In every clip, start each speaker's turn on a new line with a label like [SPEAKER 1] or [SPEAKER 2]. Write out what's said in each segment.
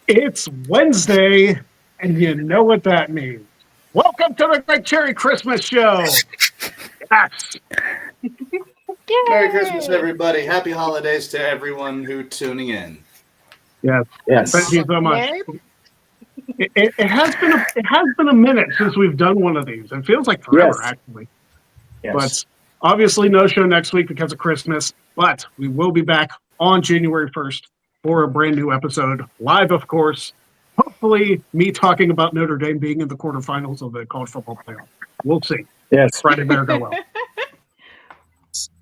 [SPEAKER 1] It's Wednesday, and you know what that means. Welcome to the Greg Cherry Christmas Show. Yes.
[SPEAKER 2] Merry Christmas, everybody. Happy holidays to everyone who's tuning in.
[SPEAKER 1] Yes.
[SPEAKER 3] Yes.
[SPEAKER 1] Thank you so much. It has been a minute since we've done one of these. It feels like forever,
[SPEAKER 3] Yes.
[SPEAKER 1] actually.
[SPEAKER 3] Yes.
[SPEAKER 1] But obviously, no show next week because of Christmas. But we will be back on January 1st for a brand new episode, live, of course. Hopefully, me talking about Notre Dame being in the quarterfinals of the college football playoff. We'll see.
[SPEAKER 3] Yes.
[SPEAKER 1] Friday better go well.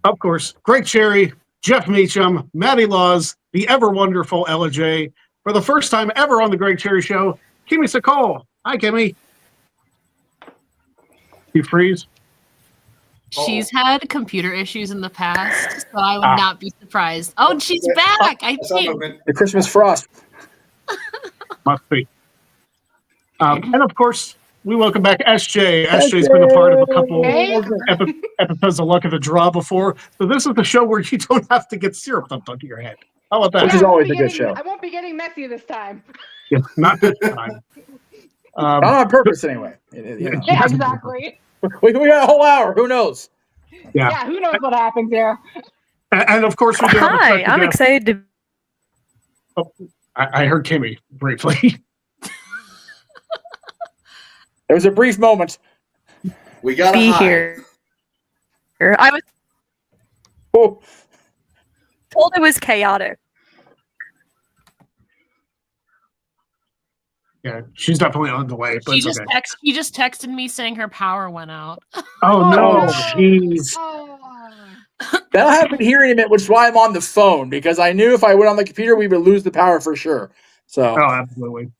[SPEAKER 1] Of course, Greg Cherry, Jeff Meacham, Maddie Laws, the ever wonderful Ella J. For the first time ever on the Greg Cherry Show, Kimmy Sokol. Hi, Kimmy. You freeze?
[SPEAKER 4] She's had computer issues in the past, so I would not be surprised. Oh, and she's back, I think.
[SPEAKER 3] The Christmas frost.
[SPEAKER 1] Must be. And of course, we welcome back SJ. SJ's been a part of a couple episodes of Luck of the Draw before. So this is the show where you don't have to get syrup dumped onto your head. How about that?
[SPEAKER 3] Which is always a good show.
[SPEAKER 5] I won't be getting messy this time.
[SPEAKER 1] Yeah, not this time.
[SPEAKER 3] Not on purpose, anyway. You know.
[SPEAKER 5] Yeah, exactly.
[SPEAKER 3] We got a whole hour. Who knows?
[SPEAKER 1] Yeah.
[SPEAKER 5] Who knows what happens here?
[SPEAKER 1] And of course, we do have a
[SPEAKER 6] Hi,
[SPEAKER 1] special
[SPEAKER 6] I'm
[SPEAKER 1] guest.
[SPEAKER 6] excited to
[SPEAKER 1] I heard Kimmy briefly.
[SPEAKER 3] There was a brief moment.
[SPEAKER 2] We got
[SPEAKER 6] be here. I was
[SPEAKER 3] Oh,
[SPEAKER 6] told it was chaotic.
[SPEAKER 1] Yeah, she's definitely on the way, but
[SPEAKER 4] She
[SPEAKER 1] it's
[SPEAKER 4] just
[SPEAKER 1] okay.
[SPEAKER 4] she just texted me saying her power went out.
[SPEAKER 1] Oh, no.
[SPEAKER 3] jeez.
[SPEAKER 5] Oh.
[SPEAKER 3] That'll happen here in a minute, which is why I'm on the phone, because I knew if I went on the computer, we would lose the power for sure. So,
[SPEAKER 1] Oh, absolutely.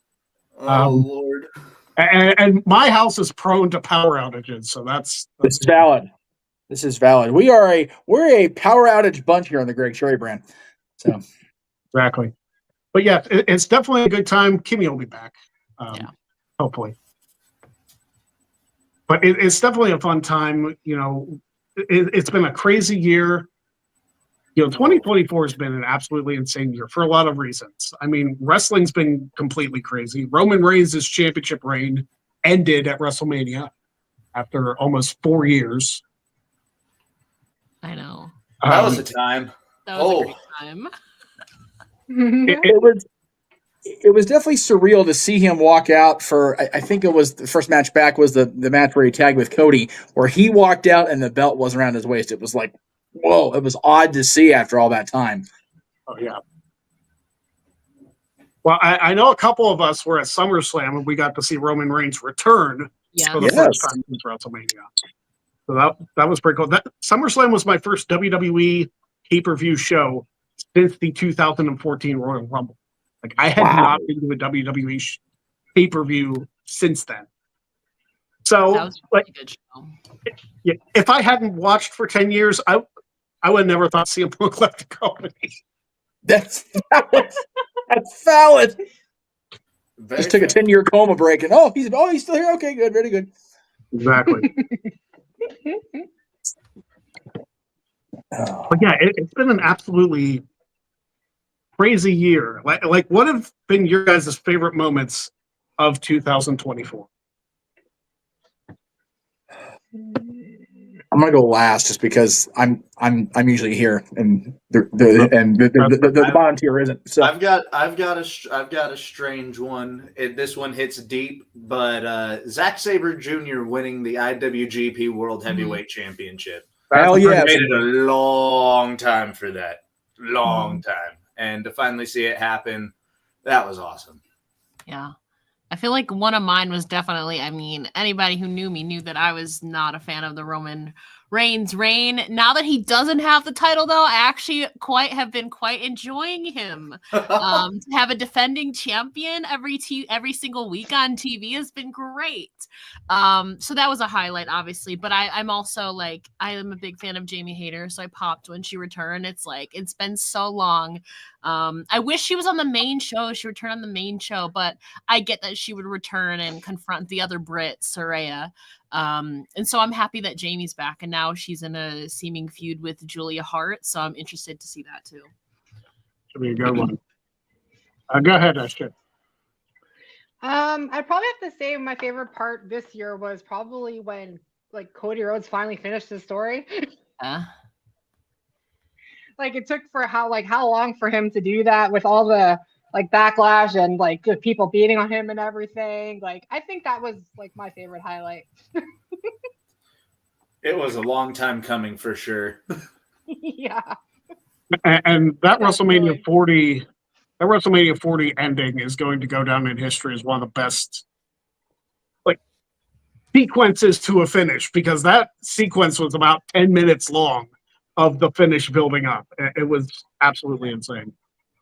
[SPEAKER 2] Oh, Lord.
[SPEAKER 1] And my house is prone to power outages, so that's
[SPEAKER 3] this is valid. This is valid. We're a power outage bunch here on the Greg Cherry brand. So,
[SPEAKER 1] exactly. But yeah, it's definitely a good time. Kimmy will be back,
[SPEAKER 4] Yeah.
[SPEAKER 1] hopefully. But it's definitely a fun time. You know, it's been a crazy year. You know, 2024 has been an absolutely insane year for a lot of reasons. I mean, wrestling's been completely crazy. Roman Reigns' championship reign ended at WrestleMania after almost 4 years.
[SPEAKER 4] I know.
[SPEAKER 2] That was a time.
[SPEAKER 4] That was a great time.
[SPEAKER 3] it was definitely surreal to see him walk out for, I think it was the first match back was the match where he tagged with Cody, where he walked out and the belt was around his waist. It was like, whoa, it was odd to see after all that time.
[SPEAKER 1] Oh, yeah. Well, I know a couple of us were at SummerSlam and we got to see Roman Reigns return
[SPEAKER 4] Yeah.
[SPEAKER 1] for the first time since WrestleMania. So that was pretty cool. That SummerSlam was my first WWE pay-per-view show since the 2014 Royal Rumble. Like, I had not been to a WWE pay-per-view since then. So,
[SPEAKER 4] That was a
[SPEAKER 1] like,
[SPEAKER 4] really good show.
[SPEAKER 1] yeah, if I hadn't watched for 10 years, I would have never thought CM Punk left the company.
[SPEAKER 3] That's valid. That's valid.
[SPEAKER 2] Very
[SPEAKER 3] Just took a 10-year coma break, and he's still here. Okay, good, very good.
[SPEAKER 1] Exactly. But yeah, it's been an absolutely crazy year. Like, what have been your guys' favorite moments of 2024?
[SPEAKER 3] I'm gonna go last just because I'm usually here and the volunteer isn't. So
[SPEAKER 2] I've got a strange one. This one hits deep, but Zack Sabre Jr. winning the IWGP World Heavyweight Championship.
[SPEAKER 3] hell yeah,
[SPEAKER 2] I waited a long time for that, long time, and to finally see it happen, that was awesome.
[SPEAKER 4] Yeah. I feel like one of mine was definitely, I mean, anybody who knew me knew that I was not a fan of the Roman Reigns reign. Now that he doesn't have the title, though, I actually have been quite enjoying him. To have a defending champion every single week on TV has been great. So that was a highlight, obviously. But I'm also like, I am a big fan of Jamie Hayter, so I popped when she returned. It's like, it's been so long. I wish she was on the main show. She returned on the main show, but I get that she would return and confront the other Brit, Saraya. And so I'm happy that Jamie's back, and now she's in a seeming feud with Julia Hart. So I'm interested to see that too.
[SPEAKER 1] Should be a good one. Go ahead, Esther.
[SPEAKER 5] I'd probably have to say my favorite part this year was probably when like Cody Rhodes finally finished his story.
[SPEAKER 4] Yeah.
[SPEAKER 5] Like it took for how long for him to do that with all the like backlash and like the people beating on him and everything. Like I think that was like my favorite highlight.
[SPEAKER 2] It was a long time coming for sure.
[SPEAKER 5] Yeah.
[SPEAKER 1] And that
[SPEAKER 5] Absolutely.
[SPEAKER 1] WrestleMania 40 ending is going to go down in history as one of the best like sequences to a finish, because that sequence was about 10 minutes long of the finish building up. It was absolutely insane.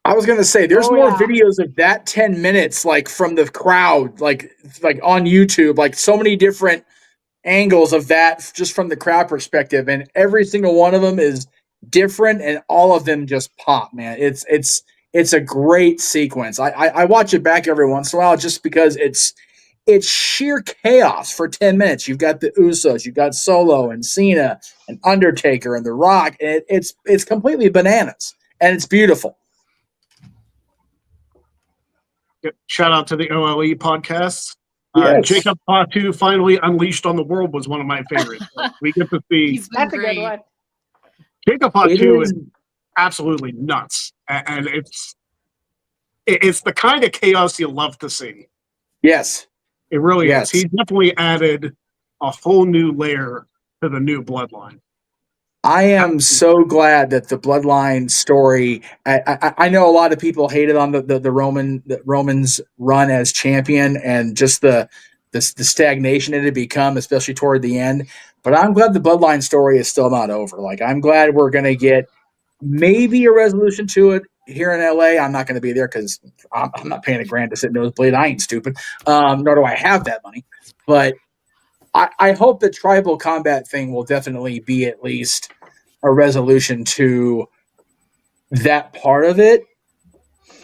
[SPEAKER 3] I was gonna say there's
[SPEAKER 5] Oh,
[SPEAKER 3] more
[SPEAKER 5] yeah.
[SPEAKER 3] videos of that 10 minutes, like from the crowd, like on YouTube, like so many different angles of that just from the crowd perspective, and every single one of them is different, and all of them just pop, man. It's a great sequence. I watch it back every once in a while just because it's sheer chaos for 10 minutes. You've got the Usos, you've got Solo and Cena and Undertaker and The Rock, and it's completely bananas, and it's beautiful.
[SPEAKER 1] Shout out to the OLE podcast.
[SPEAKER 3] Yes.
[SPEAKER 1] Jacob Fatu finally unleashed on the world was one of my favorites. We get to see
[SPEAKER 4] He's been
[SPEAKER 5] That's a
[SPEAKER 4] great.
[SPEAKER 5] good one.
[SPEAKER 1] Jacob
[SPEAKER 3] It
[SPEAKER 1] Fatu
[SPEAKER 3] is-
[SPEAKER 1] is absolutely nuts, and it's the kind of chaos you love to see.
[SPEAKER 3] Yes.
[SPEAKER 1] It really
[SPEAKER 3] Yes.
[SPEAKER 1] is. He definitely added a whole new layer to the new bloodline.
[SPEAKER 3] I am so glad that the Bloodline story. I know a lot of people hated on the Roman's run as champion and just the stagnation it had become, especially toward the end. But I'm glad the Bloodline story is still not over. Like I'm glad we're gonna get maybe a resolution to it here in LA. I'm not gonna be there because I'm not paying $1,000 to sit nosebleed. I ain't stupid. Nor do I have that money. But I hope the tribal combat thing will definitely be at least a resolution to that part of it.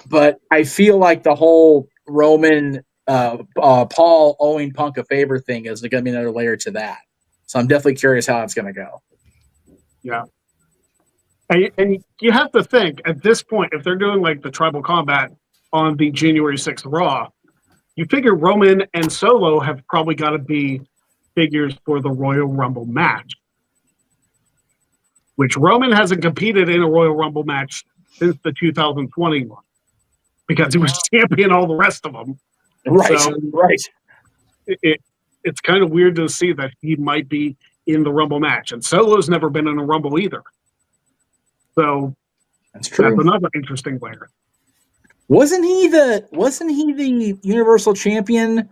[SPEAKER 3] But I feel like the whole Roman Paul owing Punk a favor thing is going to be another layer to that. So I'm definitely curious how it's going to go.
[SPEAKER 1] Yeah. And you have to think at this point, if they're doing like the tribal combat on the January 6th Raw, you figure Roman and Solo have probably got to be figures for the Royal Rumble match, which Roman hasn't competed in a Royal Rumble match since the 2020 one because he was champion all the rest of them.
[SPEAKER 3] Right,
[SPEAKER 1] So-
[SPEAKER 3] right.
[SPEAKER 1] It's kind of weird to see that he might be in the Rumble match, and Solo's never been in a Rumble either. So
[SPEAKER 3] That's
[SPEAKER 1] that's
[SPEAKER 3] true.
[SPEAKER 1] another interesting layer.
[SPEAKER 3] Wasn't he the Universal Champion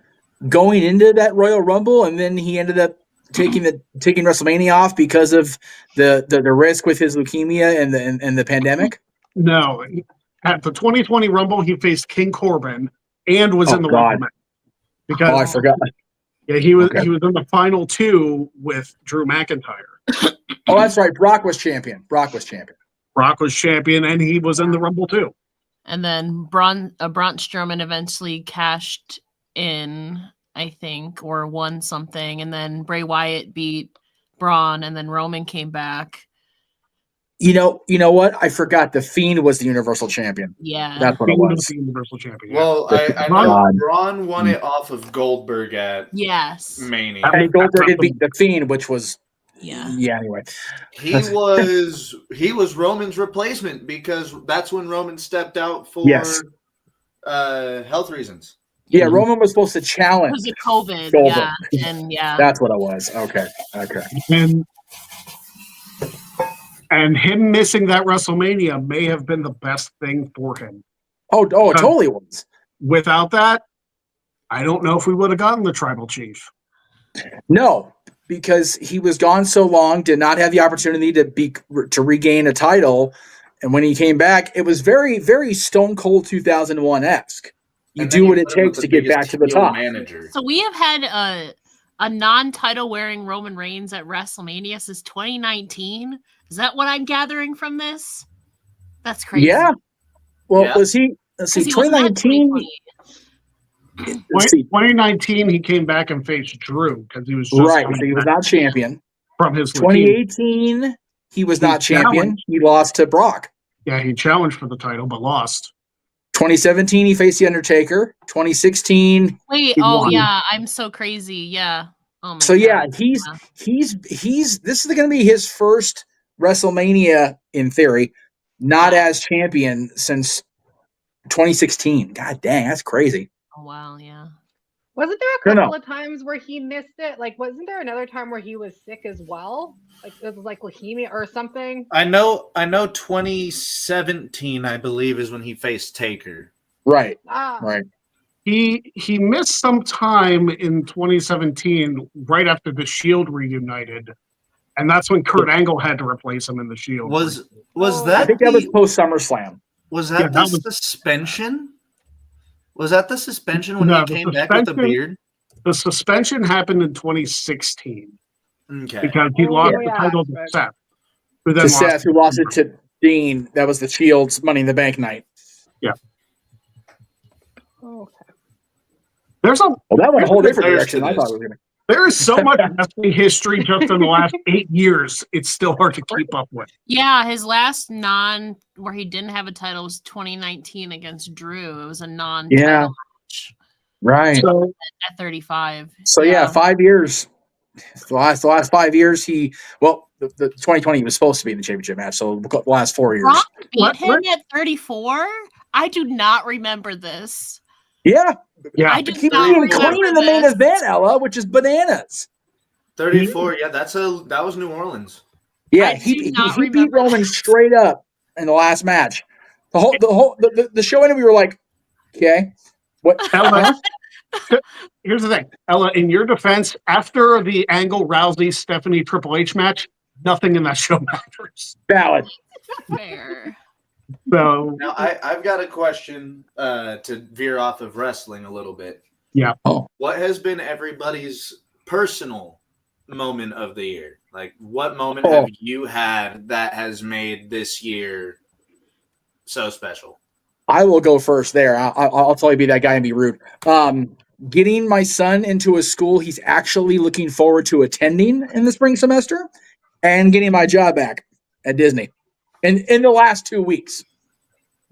[SPEAKER 3] going into that Royal Rumble, and then he ended up taking WrestleMania off because of the risk with his leukemia and the pandemic?
[SPEAKER 1] No, at the 2020 Rumble, he faced King Corbin and was
[SPEAKER 3] Oh,
[SPEAKER 1] in the
[SPEAKER 3] God.
[SPEAKER 1] Rumble match because
[SPEAKER 3] Oh, I forgot.
[SPEAKER 1] yeah, he was
[SPEAKER 3] Okay.
[SPEAKER 1] in the final two with Drew McIntyre.
[SPEAKER 3] Oh, that's right. Brock was champion.
[SPEAKER 1] Brock was champion, and he was in the Rumble too.
[SPEAKER 4] And then Braun Strowman eventually cashed in, I think, or won something. And then Bray Wyatt beat Braun, and then Roman came back.
[SPEAKER 3] You know what? I forgot. The Fiend was the Universal Champion.
[SPEAKER 4] Yeah.
[SPEAKER 3] That's what it
[SPEAKER 1] He was
[SPEAKER 3] was.
[SPEAKER 1] the Universal Champion.
[SPEAKER 2] Well, I know
[SPEAKER 3] God.
[SPEAKER 2] Braun won it off of Goldberg at
[SPEAKER 4] Yes.
[SPEAKER 2] Mania.
[SPEAKER 3] I mean, Goldberg had beat the Fiend, which was
[SPEAKER 4] Yeah.
[SPEAKER 3] Anyway,
[SPEAKER 2] He was Roman's replacement because that's when Roman stepped out for
[SPEAKER 3] Yes.
[SPEAKER 2] health reasons.
[SPEAKER 3] yeah, Roman was supposed to challenge.
[SPEAKER 4] Because of COVID.
[SPEAKER 3] Goldberg.
[SPEAKER 4] Yeah. And yeah.
[SPEAKER 3] That's what it was. Okay.
[SPEAKER 1] And him missing that WrestleMania may have been the best thing for him.
[SPEAKER 3] Oh, it totally was.
[SPEAKER 1] Without that, I don't know if we would have gotten the Tribal Chief.
[SPEAKER 3] No, because he was gone so long, did not have the opportunity to regain a title, and when he came back, it was very, very Stone Cold 2001-esque. You
[SPEAKER 2] And then
[SPEAKER 3] do
[SPEAKER 2] he
[SPEAKER 3] what it
[SPEAKER 2] put him with
[SPEAKER 3] takes
[SPEAKER 2] the
[SPEAKER 3] to get
[SPEAKER 2] biggest
[SPEAKER 3] back to the
[SPEAKER 2] heel
[SPEAKER 3] top.
[SPEAKER 2] Manager.
[SPEAKER 4] So we have had a non-title wearing Roman Reigns at WrestleMania since 2019. Is that what I'm gathering from this? That's crazy.
[SPEAKER 3] Yeah. Well,
[SPEAKER 2] Yeah.
[SPEAKER 3] was he? Let's see,
[SPEAKER 4] 'Cause he wasn't at
[SPEAKER 3] 2019.
[SPEAKER 4] 2020.
[SPEAKER 3] Let's see.
[SPEAKER 1] 2019, he came back and faced Drew because he was just
[SPEAKER 3] Right,
[SPEAKER 1] coming
[SPEAKER 3] so he was
[SPEAKER 1] back
[SPEAKER 3] not champion.
[SPEAKER 1] from his leukemia.
[SPEAKER 3] 2018, he was not champion.
[SPEAKER 1] challenged.
[SPEAKER 3] He lost to Brock.
[SPEAKER 1] Yeah, he challenged for the title but lost.
[SPEAKER 3] 2017, he faced The Undertaker. 2016,
[SPEAKER 4] Wait,
[SPEAKER 3] He
[SPEAKER 4] oh
[SPEAKER 3] won.
[SPEAKER 4] yeah, I'm so crazy. Yeah. Oh my
[SPEAKER 3] so yeah,
[SPEAKER 4] God.
[SPEAKER 3] he's this is going to be his first WrestleMania in theory, not
[SPEAKER 4] Yeah.
[SPEAKER 3] as champion since 2016. God dang, that's crazy.
[SPEAKER 4] Oh wow, yeah.
[SPEAKER 5] Wasn't there a
[SPEAKER 3] No, no.
[SPEAKER 5] couple of times where he missed it? Like, wasn't there another time where he was sick as well? Like, it was like leukemia or something.
[SPEAKER 2] I know 2017, I believe, is when he faced Taker.
[SPEAKER 3] Right,
[SPEAKER 5] Ah,
[SPEAKER 3] right.
[SPEAKER 1] He missed some time in 2017, right after the Shield reunited, and that's when Kurt Angle had to replace him in the Shield.
[SPEAKER 2] Was
[SPEAKER 5] Oh,
[SPEAKER 2] that
[SPEAKER 3] I think that was
[SPEAKER 2] the-
[SPEAKER 3] post SummerSlam.
[SPEAKER 2] was
[SPEAKER 1] Yeah,
[SPEAKER 2] that
[SPEAKER 1] that
[SPEAKER 2] the
[SPEAKER 1] was-
[SPEAKER 2] suspension? Was that the suspension when
[SPEAKER 1] No,
[SPEAKER 2] he
[SPEAKER 1] the
[SPEAKER 2] came back with the
[SPEAKER 1] suspension-
[SPEAKER 2] beard?
[SPEAKER 1] the suspension happened in 2016
[SPEAKER 2] Okay.
[SPEAKER 1] because he
[SPEAKER 5] Oh,
[SPEAKER 1] lost the
[SPEAKER 5] yeah,
[SPEAKER 1] title to
[SPEAKER 5] that's
[SPEAKER 1] Seth, who then
[SPEAKER 3] To Seth, who lost it to Dean. That was the Shield's Money in the Bank night.
[SPEAKER 5] okay.
[SPEAKER 1] There's a
[SPEAKER 3] Well, that went a whole different
[SPEAKER 2] There's
[SPEAKER 3] direction
[SPEAKER 2] to
[SPEAKER 3] than I
[SPEAKER 2] this.
[SPEAKER 3] thought it was going to.
[SPEAKER 1] there is so much wrestling history just in the last 8 years. It's still hard to keep up with.
[SPEAKER 4] Yeah, his last where he didn't have a title was 2019 against Drew. It was a non-title
[SPEAKER 3] Yeah.
[SPEAKER 4] match
[SPEAKER 3] Right.
[SPEAKER 1] So
[SPEAKER 4] at 35.
[SPEAKER 3] So yeah, 5 years. The last 5 years, the 2020 was supposed to be in the championship match. So the last 4 years.
[SPEAKER 4] Brock beat
[SPEAKER 1] Let-
[SPEAKER 4] him at 34? I do not remember this.
[SPEAKER 3] Yeah,
[SPEAKER 1] yeah,
[SPEAKER 4] I do
[SPEAKER 3] keep
[SPEAKER 4] not
[SPEAKER 3] being
[SPEAKER 4] remember
[SPEAKER 3] clean in the main
[SPEAKER 4] this.
[SPEAKER 3] event, Ella, which is bananas.
[SPEAKER 2] 34. Yeah, that was New Orleans.
[SPEAKER 3] Yeah,
[SPEAKER 4] I
[SPEAKER 3] he
[SPEAKER 4] do not
[SPEAKER 3] beat
[SPEAKER 4] remember
[SPEAKER 3] Roman
[SPEAKER 4] that.
[SPEAKER 3] straight up in the last match. The show ended. We were like, okay, what?
[SPEAKER 1] Ella, here's the thing, Ella. In your defense, after the Angle Rousey Stephanie Triple H match, nothing in that show matters.
[SPEAKER 3] Valid.
[SPEAKER 4] Fair.
[SPEAKER 1] So
[SPEAKER 2] Now, I've got a question to veer off of wrestling a little bit.
[SPEAKER 1] Yeah.
[SPEAKER 3] Oh.
[SPEAKER 2] What has been everybody's personal moment of the year? Like, what moment have you had that has made this year so special?
[SPEAKER 3] I will go first there. I'll totally be that guy and be rude. Getting my son into a school he's actually looking forward to attending in the spring semester, and getting my job back at Disney in the last 2 weeks.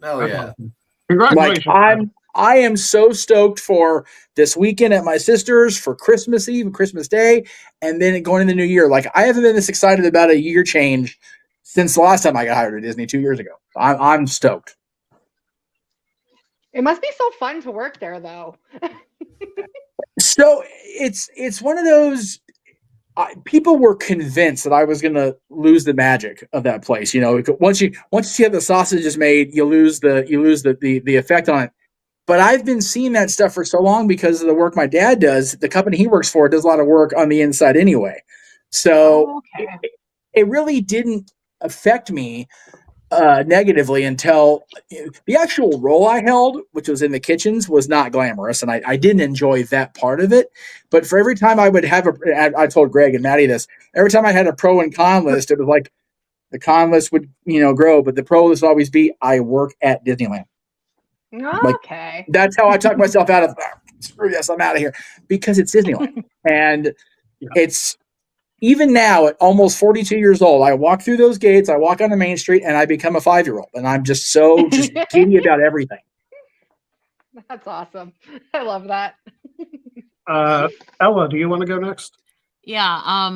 [SPEAKER 2] Oh,
[SPEAKER 1] that's
[SPEAKER 2] yeah.
[SPEAKER 1] awesome.
[SPEAKER 3] Like
[SPEAKER 1] Congratulations.
[SPEAKER 3] I am so stoked for this weekend at my sister's, for Christmas Eve and Christmas Day, and then going into the new year. Like, I haven't been this excited about a year change since the last time I got hired at Disney 2 years ago. I'm stoked.
[SPEAKER 5] It must be so fun to work there, though.
[SPEAKER 3] So it's one of those. People were convinced that I was going to lose the magic of that place. You know, once you see how the sausage is made, you lose the effect on it. But I've been seeing that stuff for so long because of the work my dad does. The company he works for does a lot of work on the inside anyway. So
[SPEAKER 5] Okay.
[SPEAKER 3] it really didn't affect me negatively until the actual role I held, which was in the kitchens, was not glamorous, and I didn't enjoy that part of it. But for every time I would have I told Greg and Maddie this, every time I had a pro and con list, it was like the con list would grow, but the pro list would always be I work at Disneyland.
[SPEAKER 5] Okay.
[SPEAKER 3] That's how I talk myself out of screw this, I'm out of here, because it's Disneyland. And it's even now at almost 42 years old, I walk through those gates, I walk on the main street, and I become a 5-year-old. And I'm just so giddy about everything.
[SPEAKER 5] That's awesome. I love that.
[SPEAKER 1] Ella, do you want to go next?
[SPEAKER 4] Yeah,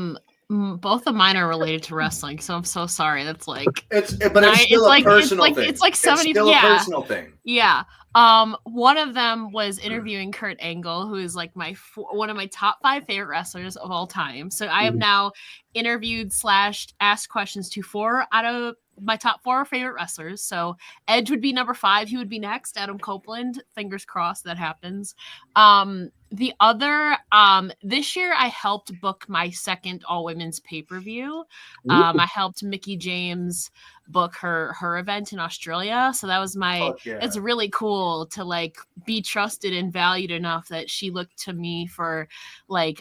[SPEAKER 4] both of mine are related to wrestling, so I'm so sorry. That's like
[SPEAKER 2] It's still
[SPEAKER 4] it's
[SPEAKER 2] a
[SPEAKER 4] like- it's
[SPEAKER 2] personal
[SPEAKER 4] like-
[SPEAKER 2] thing.
[SPEAKER 4] it's like 70
[SPEAKER 2] still
[SPEAKER 4] yeah.
[SPEAKER 2] a personal thing.
[SPEAKER 4] yeah. One of them was interviewing Kurt Angle, who is like one of my top 5 favorite wrestlers of all time. So I have now interviewed / asked questions to 4 out of my top 4 favorite wrestlers. So Edge would be number 5. He would be next. Adam Copeland. Fingers crossed that happens. The other, this year I helped book my second all women's pay-per-view. I helped Mickie James book her event in Australia. So that was
[SPEAKER 2] Fuck yeah.
[SPEAKER 4] it's really cool to like be trusted and valued enough that she looked to me for like,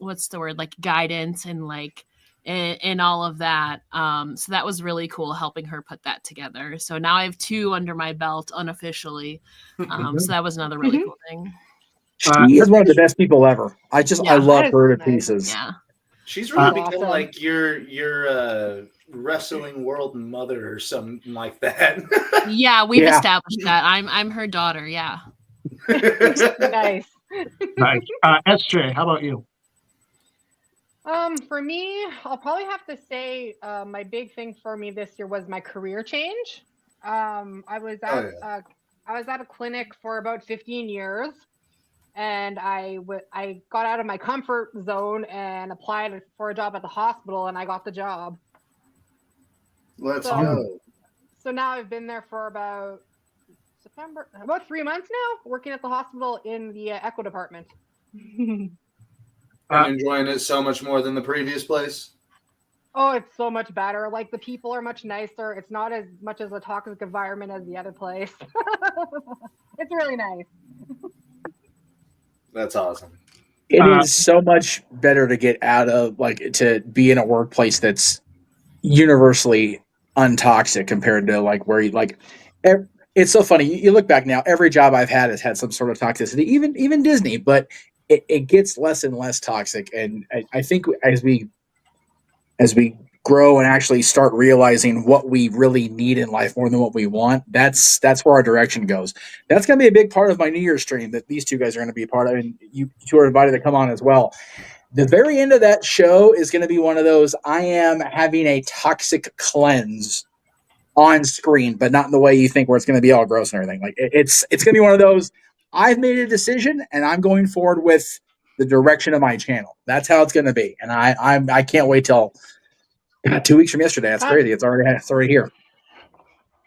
[SPEAKER 4] what's the word? Like guidance and like, and all of that. So that was really cool helping her put that together. So now I have 2 under my belt unofficially. So that was another really cool thing.
[SPEAKER 3] She is one of the best people ever. I
[SPEAKER 5] Yeah,
[SPEAKER 3] love
[SPEAKER 5] that is
[SPEAKER 3] her to
[SPEAKER 5] nice.
[SPEAKER 3] pieces.
[SPEAKER 4] Yeah.
[SPEAKER 2] She's really
[SPEAKER 5] Awesome.
[SPEAKER 2] become like your wrestling world mother or something like that.
[SPEAKER 4] Yeah, we've
[SPEAKER 3] Yeah.
[SPEAKER 4] established that. I'm her daughter. Yeah.
[SPEAKER 5] Nice.
[SPEAKER 1] Nice. SJ, how about you?
[SPEAKER 5] For me, I'll probably have to say my big thing for me this year was my career change. I was at a clinic for about 15 years, and I got out of my comfort zone and applied for a job at the hospital, and I got the job.
[SPEAKER 2] Let's
[SPEAKER 5] So-
[SPEAKER 2] go.
[SPEAKER 5] So now I've been there for about 3 months now, working at the hospital in the echo department.
[SPEAKER 2] I'm enjoying it so much more than the previous place.
[SPEAKER 5] Oh, it's so much better. Like, the people are much nicer. It's not as much as a toxic environment as the other place. It's really nice.
[SPEAKER 2] That's awesome.
[SPEAKER 3] It is so much better to get out of, like, to be in a workplace that's universally untoxic compared to like where you like. It's so funny. You look back now, every job I've had has had some sort of toxicity, even Disney, but it gets less and less toxic. And I think as we grow and actually start realizing what we really need in life more than what we want, that's where our direction goes. That's going to be a big part of my New Year's stream that these two guys are going to be a part of, and you two are invited to come on as well. The very end of that show is going to be one of those, I am having a toxic cleanse on screen, but not in the way you think where it's going to be all gross and everything. Like it's going to be one of those, I've made a decision and I'm going forward with the direction of my channel. That's how it's going to be. And I can't wait till 2 weeks from yesterday. That's crazy. It's already here.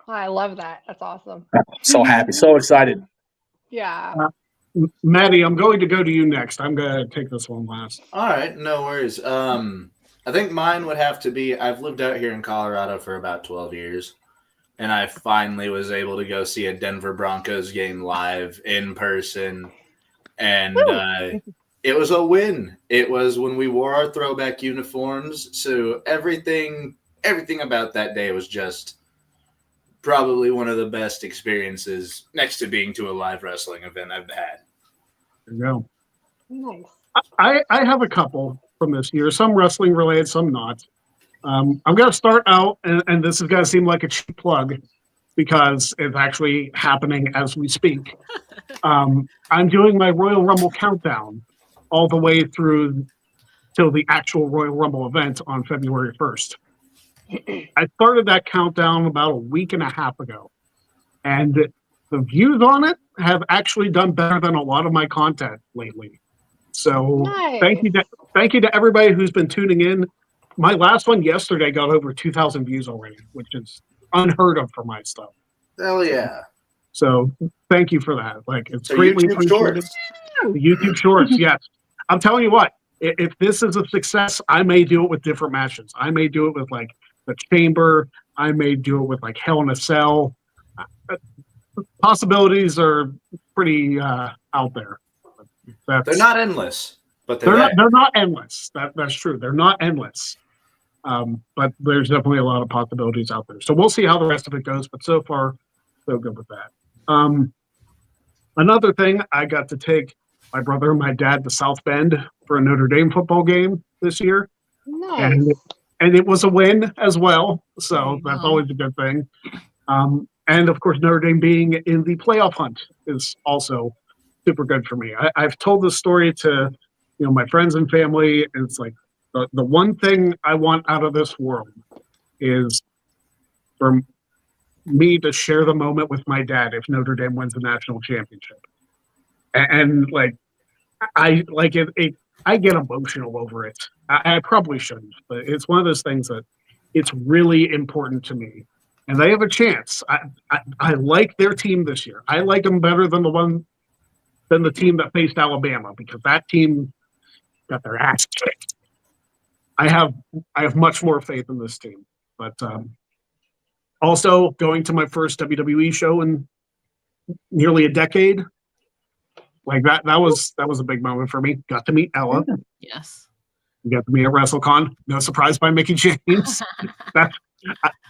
[SPEAKER 5] I love that. That's awesome.
[SPEAKER 3] So happy, so excited.
[SPEAKER 5] Yeah.
[SPEAKER 1] Maddie, I'm going to go to you next. I'm going to take this one last.
[SPEAKER 2] All right, no worries. I think mine would have to be, I've lived out here in Colorado for about 12 years, and I finally was able to go see a Denver Broncos game live in person, and it was a win. It was when we wore our throwback uniforms, so everything about that day was just probably one of the best experiences next to being to a live wrestling event I've had.
[SPEAKER 1] There you go.
[SPEAKER 5] Nice.
[SPEAKER 1] I have a couple from this year, some wrestling related, some not. I'm going to start out, and this is going to seem like a cheap plug because it's actually happening as we speak. I'm doing my Royal Rumble countdown all the way through till the actual Royal Rumble event on February 1st. I started that countdown about a week and a half ago, and the views on it have actually done better than a lot of my content lately. So
[SPEAKER 5] Nice.
[SPEAKER 1] thank you to everybody who's been tuning in. My last one yesterday got over 2,000 views already, which is unheard of for my stuff.
[SPEAKER 2] Hell yeah.
[SPEAKER 1] So thank you for that. Like, it's
[SPEAKER 2] So
[SPEAKER 1] greatly
[SPEAKER 2] YouTube
[SPEAKER 1] appreciated.
[SPEAKER 2] Shorts.
[SPEAKER 1] The YouTube Shorts, yes. I'm telling you what, if this is a success, I may do it with different matches. I may do it with like the Chamber. I may do it with like Hell in a Cell. Possibilities are pretty out there.
[SPEAKER 2] They're not endless, but
[SPEAKER 1] They're
[SPEAKER 2] there.
[SPEAKER 1] not endless. That's true. They're not endless. But there's definitely a lot of possibilities out there. So we'll see how the rest of it goes. But so far, so good with that. Another thing, I got to take my brother and my dad to South Bend for a Notre Dame football game this year.
[SPEAKER 5] Nice.
[SPEAKER 1] And it was a win as well. So that's
[SPEAKER 4] Wow.
[SPEAKER 1] always a good thing. And of course, Notre Dame being in the playoff hunt is also super good for me. I've told this story to my friends and family, and it's like the one thing I want out of this world is for me to share the moment with my dad if Notre Dame wins the national championship. And like I like it I get emotional over it. I probably shouldn't, but it's one of those things that it's really important to me. And they have a chance. I like their team this year. I like them better than the team that faced Alabama, because that team got their ass kicked. I have much more faith in this team. But also going to my first WWE show in nearly a decade, like that was a big moment for me. Got to meet Ella.
[SPEAKER 4] Yes.
[SPEAKER 1] We got to meet at WrestleCon. No surprise by Mickey James.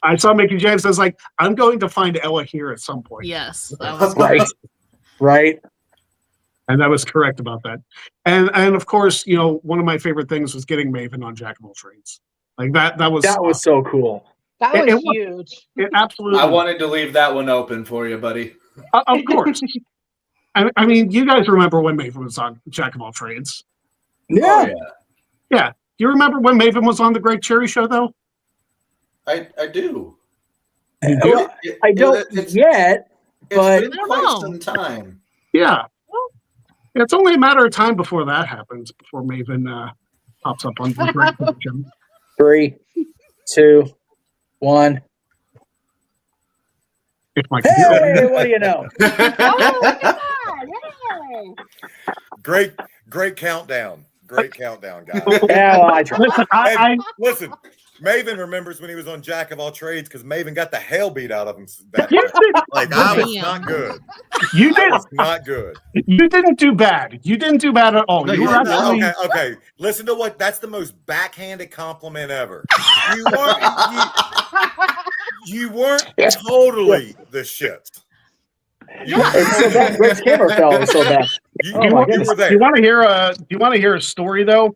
[SPEAKER 1] I saw Mickey James. I was like, I'm going to find Ella here at some point.
[SPEAKER 4] Yes. That was
[SPEAKER 3] Right.
[SPEAKER 1] And I was correct about that. And of course, one of my favorite things was getting Maven on Jack of all trades. Like that was
[SPEAKER 3] so cool.
[SPEAKER 5] That
[SPEAKER 1] It-
[SPEAKER 5] was
[SPEAKER 1] it was-
[SPEAKER 5] huge.
[SPEAKER 1] it absolutely.
[SPEAKER 2] I wanted to leave that one open for you, buddy.
[SPEAKER 1] Of course. I mean, you guys remember when Maven was on Jack of all trades?
[SPEAKER 3] Yeah.
[SPEAKER 2] Oh, yeah.
[SPEAKER 1] Do you remember when Maven was on the Greg Cherry Show, though?
[SPEAKER 2] I do.
[SPEAKER 3] Well,
[SPEAKER 2] It-
[SPEAKER 3] I don't
[SPEAKER 2] it's-
[SPEAKER 3] yet, but
[SPEAKER 2] It's been
[SPEAKER 4] I don't
[SPEAKER 2] quite
[SPEAKER 4] know.
[SPEAKER 2] some time.
[SPEAKER 1] Yeah. It's only a matter of time before that happens, before Maven pops up on the Greg Show.
[SPEAKER 3] 3, 2, 1.
[SPEAKER 1] If my computer.
[SPEAKER 3] Hey, what do you know?
[SPEAKER 5] Oh, look at that! Yay!
[SPEAKER 7] Great countdown. Great countdown, guys.
[SPEAKER 3] Yeah, well, I tried.
[SPEAKER 1] Listen, I
[SPEAKER 7] Listen, Maven remembers when he was on Jack of all trades because Maven got the hell beat out of him. Like I was
[SPEAKER 4] Damn.
[SPEAKER 7] not good.
[SPEAKER 1] you
[SPEAKER 7] I
[SPEAKER 1] did
[SPEAKER 7] was not good.
[SPEAKER 1] you didn't do bad. You didn't do bad at all.
[SPEAKER 2] No,
[SPEAKER 1] you
[SPEAKER 2] you
[SPEAKER 1] were
[SPEAKER 2] did not.
[SPEAKER 1] actually
[SPEAKER 7] Okay. Listen to what. That's the most backhanded compliment ever. You weren't. You weren't totally the shit.
[SPEAKER 3] It's so bad. Greg's camera fell. It was so bad.
[SPEAKER 7] You,
[SPEAKER 3] Oh
[SPEAKER 7] you
[SPEAKER 3] my
[SPEAKER 7] were
[SPEAKER 3] goodness.
[SPEAKER 1] Do
[SPEAKER 7] there.
[SPEAKER 1] you want to hear a story though?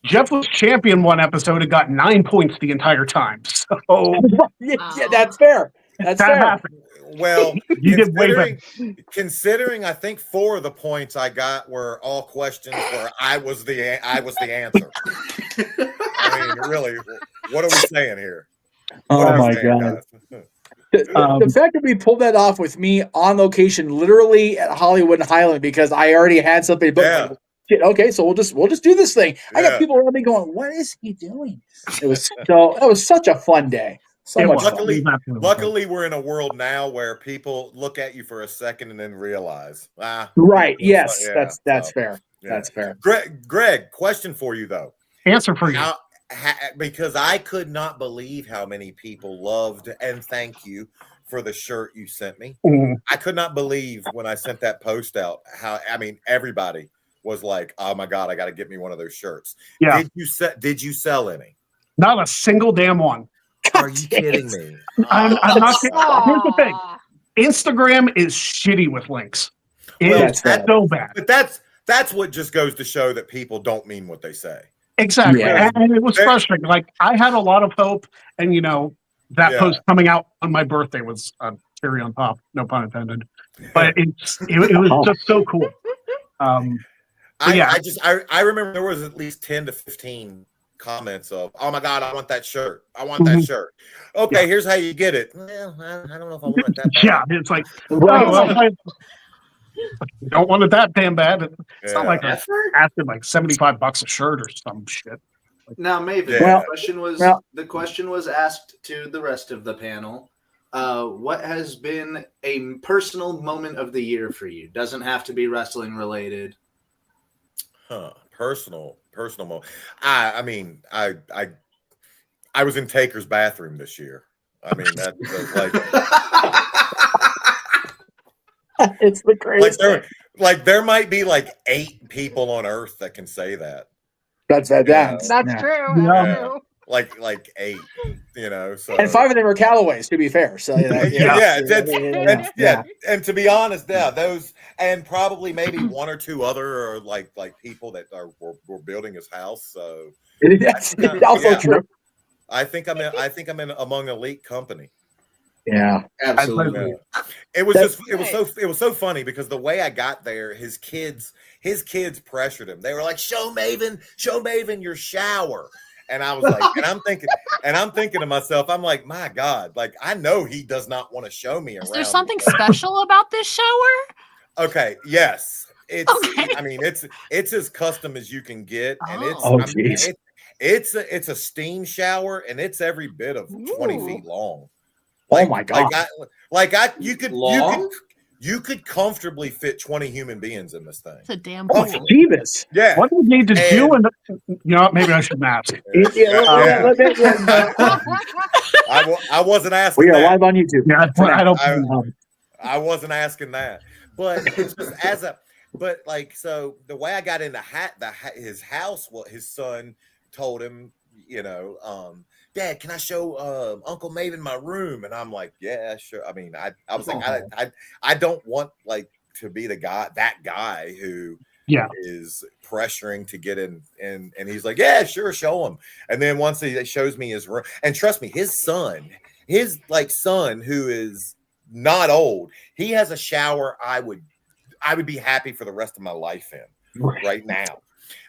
[SPEAKER 1] Jeff was champion one episode and got 9 points the entire time. So
[SPEAKER 3] Yeah, that's fair. That's
[SPEAKER 1] that
[SPEAKER 3] fair.
[SPEAKER 1] happened.
[SPEAKER 7] Well,
[SPEAKER 1] You did way better.
[SPEAKER 7] considering I think 4 of the points I got were all questions where I was the answer. I mean, really, what are we saying here? What
[SPEAKER 3] Oh
[SPEAKER 7] are we
[SPEAKER 3] my
[SPEAKER 7] saying,
[SPEAKER 3] god.
[SPEAKER 7] guys?
[SPEAKER 3] The fact that we pulled that off with me on location, literally at Hollywood and Highland, because I already had something. But
[SPEAKER 7] Yeah.
[SPEAKER 3] shit, okay, so we'll just do this thing. I got
[SPEAKER 7] Yeah.
[SPEAKER 3] people around me going, "What is he doing?" It was such a fun day. So
[SPEAKER 1] It
[SPEAKER 3] much
[SPEAKER 1] was.
[SPEAKER 3] fun.
[SPEAKER 7] Luckily-
[SPEAKER 1] It was absolutely fun.
[SPEAKER 7] Luckily, we're in a world now where people look at you for a second and then realize,
[SPEAKER 3] Right? Yes,
[SPEAKER 7] Yeah,
[SPEAKER 3] that's
[SPEAKER 7] so,
[SPEAKER 3] fair.
[SPEAKER 7] yeah.
[SPEAKER 3] That's fair.
[SPEAKER 7] Greg, question for you though.
[SPEAKER 1] Answer for you.
[SPEAKER 7] Because I could not believe how many people loved and thank you for the shirt you sent me.
[SPEAKER 1] Mm.
[SPEAKER 7] I could not believe when I sent that post out how everybody was like, "Oh my god, I got to get me one of those shirts."
[SPEAKER 1] Yeah.
[SPEAKER 7] Did you sell any?
[SPEAKER 1] Not a single damn one.
[SPEAKER 7] Are you kidding me?
[SPEAKER 1] I'm not kidding. Here's the thing.
[SPEAKER 5] Aw.
[SPEAKER 1] Instagram is shitty with links. It
[SPEAKER 7] Well,
[SPEAKER 1] is
[SPEAKER 3] that's
[SPEAKER 1] so bad.
[SPEAKER 7] But that's what just goes to show that people don't mean what they say.
[SPEAKER 1] Exactly.
[SPEAKER 3] Yeah.
[SPEAKER 1] And it was
[SPEAKER 7] There-
[SPEAKER 1] frustrating. Like I had a lot of hope, and that
[SPEAKER 7] Yeah.
[SPEAKER 1] post coming out on my birthday was a cherry on top, no pun intended. But it was just so cool. Yeah.
[SPEAKER 7] I remember there was at least 10 to 15 comments of, "Oh my god, I want that shirt. I want that
[SPEAKER 1] Mhm.
[SPEAKER 7] shirt." Okay, here's how you get it. Well, I don't know if I want it that bad.
[SPEAKER 1] Yeah, it's like,
[SPEAKER 3] Right.
[SPEAKER 1] oh, well, you don't want it that damn bad. It's not
[SPEAKER 7] Yeah.
[SPEAKER 1] like I asking like $75 a shirt or some shit.
[SPEAKER 2] Now, Maven,
[SPEAKER 7] Yeah.
[SPEAKER 2] the question was asked to the rest of the panel. What has been a personal moment of the year for you? Doesn't have to be wrestling related.
[SPEAKER 7] Personal moment. I mean, I was in Taker's bathroom this year. I mean, that was like
[SPEAKER 3] It's the greatest.
[SPEAKER 7] there might be like 8 people on earth that can say that.
[SPEAKER 3] That's
[SPEAKER 7] Yeah.
[SPEAKER 5] That's
[SPEAKER 3] yeah.
[SPEAKER 5] true.
[SPEAKER 1] Yeah.
[SPEAKER 5] That's true.
[SPEAKER 7] Like 8, so
[SPEAKER 3] And 5 of them are Callaways, to be fair. So
[SPEAKER 7] yeah, and to be honest, those, and probably maybe 1 or 2 other are like people that were building his house. So
[SPEAKER 3] That's also
[SPEAKER 7] Yeah.
[SPEAKER 3] true.
[SPEAKER 7] I think I'm in among elite company.
[SPEAKER 3] Yeah.
[SPEAKER 2] Absolutely.
[SPEAKER 7] Yeah. It was so funny because the way I got there, his kids pressured him. They were like, show Maven your shower. And I was like, and I'm thinking to myself, I'm like, my God, like I know he does not want to show me around.
[SPEAKER 4] Is there something special about this shower?
[SPEAKER 7] Okay, yes. It's
[SPEAKER 4] Okay.
[SPEAKER 7] I mean, it's as custom as you can get, and it's
[SPEAKER 3] Oh,
[SPEAKER 7] I mean,
[SPEAKER 3] geez.
[SPEAKER 7] it's a steam shower, and it's every bit of 20
[SPEAKER 5] Ooh.
[SPEAKER 7] feet long.
[SPEAKER 3] Oh my God.
[SPEAKER 7] You could comfortably fit 20 human beings in this thing.
[SPEAKER 4] It's a damn
[SPEAKER 3] Oh,
[SPEAKER 4] pool.
[SPEAKER 3] Jeebus.
[SPEAKER 7] Yeah.
[SPEAKER 1] What do you need to do?
[SPEAKER 7] And-
[SPEAKER 1] And maybe I shouldn't ask.
[SPEAKER 7] I wasn't asking
[SPEAKER 3] We are
[SPEAKER 7] that.
[SPEAKER 3] live on YouTube.
[SPEAKER 1] Yeah, I don't.
[SPEAKER 7] I wasn't asking that, but it's just but like, so the way I got into his house, what his son told him, Dad, can I show Uncle Maven my room? And I'm like, yeah, sure. I mean, I was like, I don't want like to be the guy, that guy who
[SPEAKER 1] Yeah.
[SPEAKER 7] is pressuring to get in, and he's like, yeah, sure, show him. And then once he shows me his room, and trust me, his son who is not old, he has a shower I would be happy for the rest of my life in right now.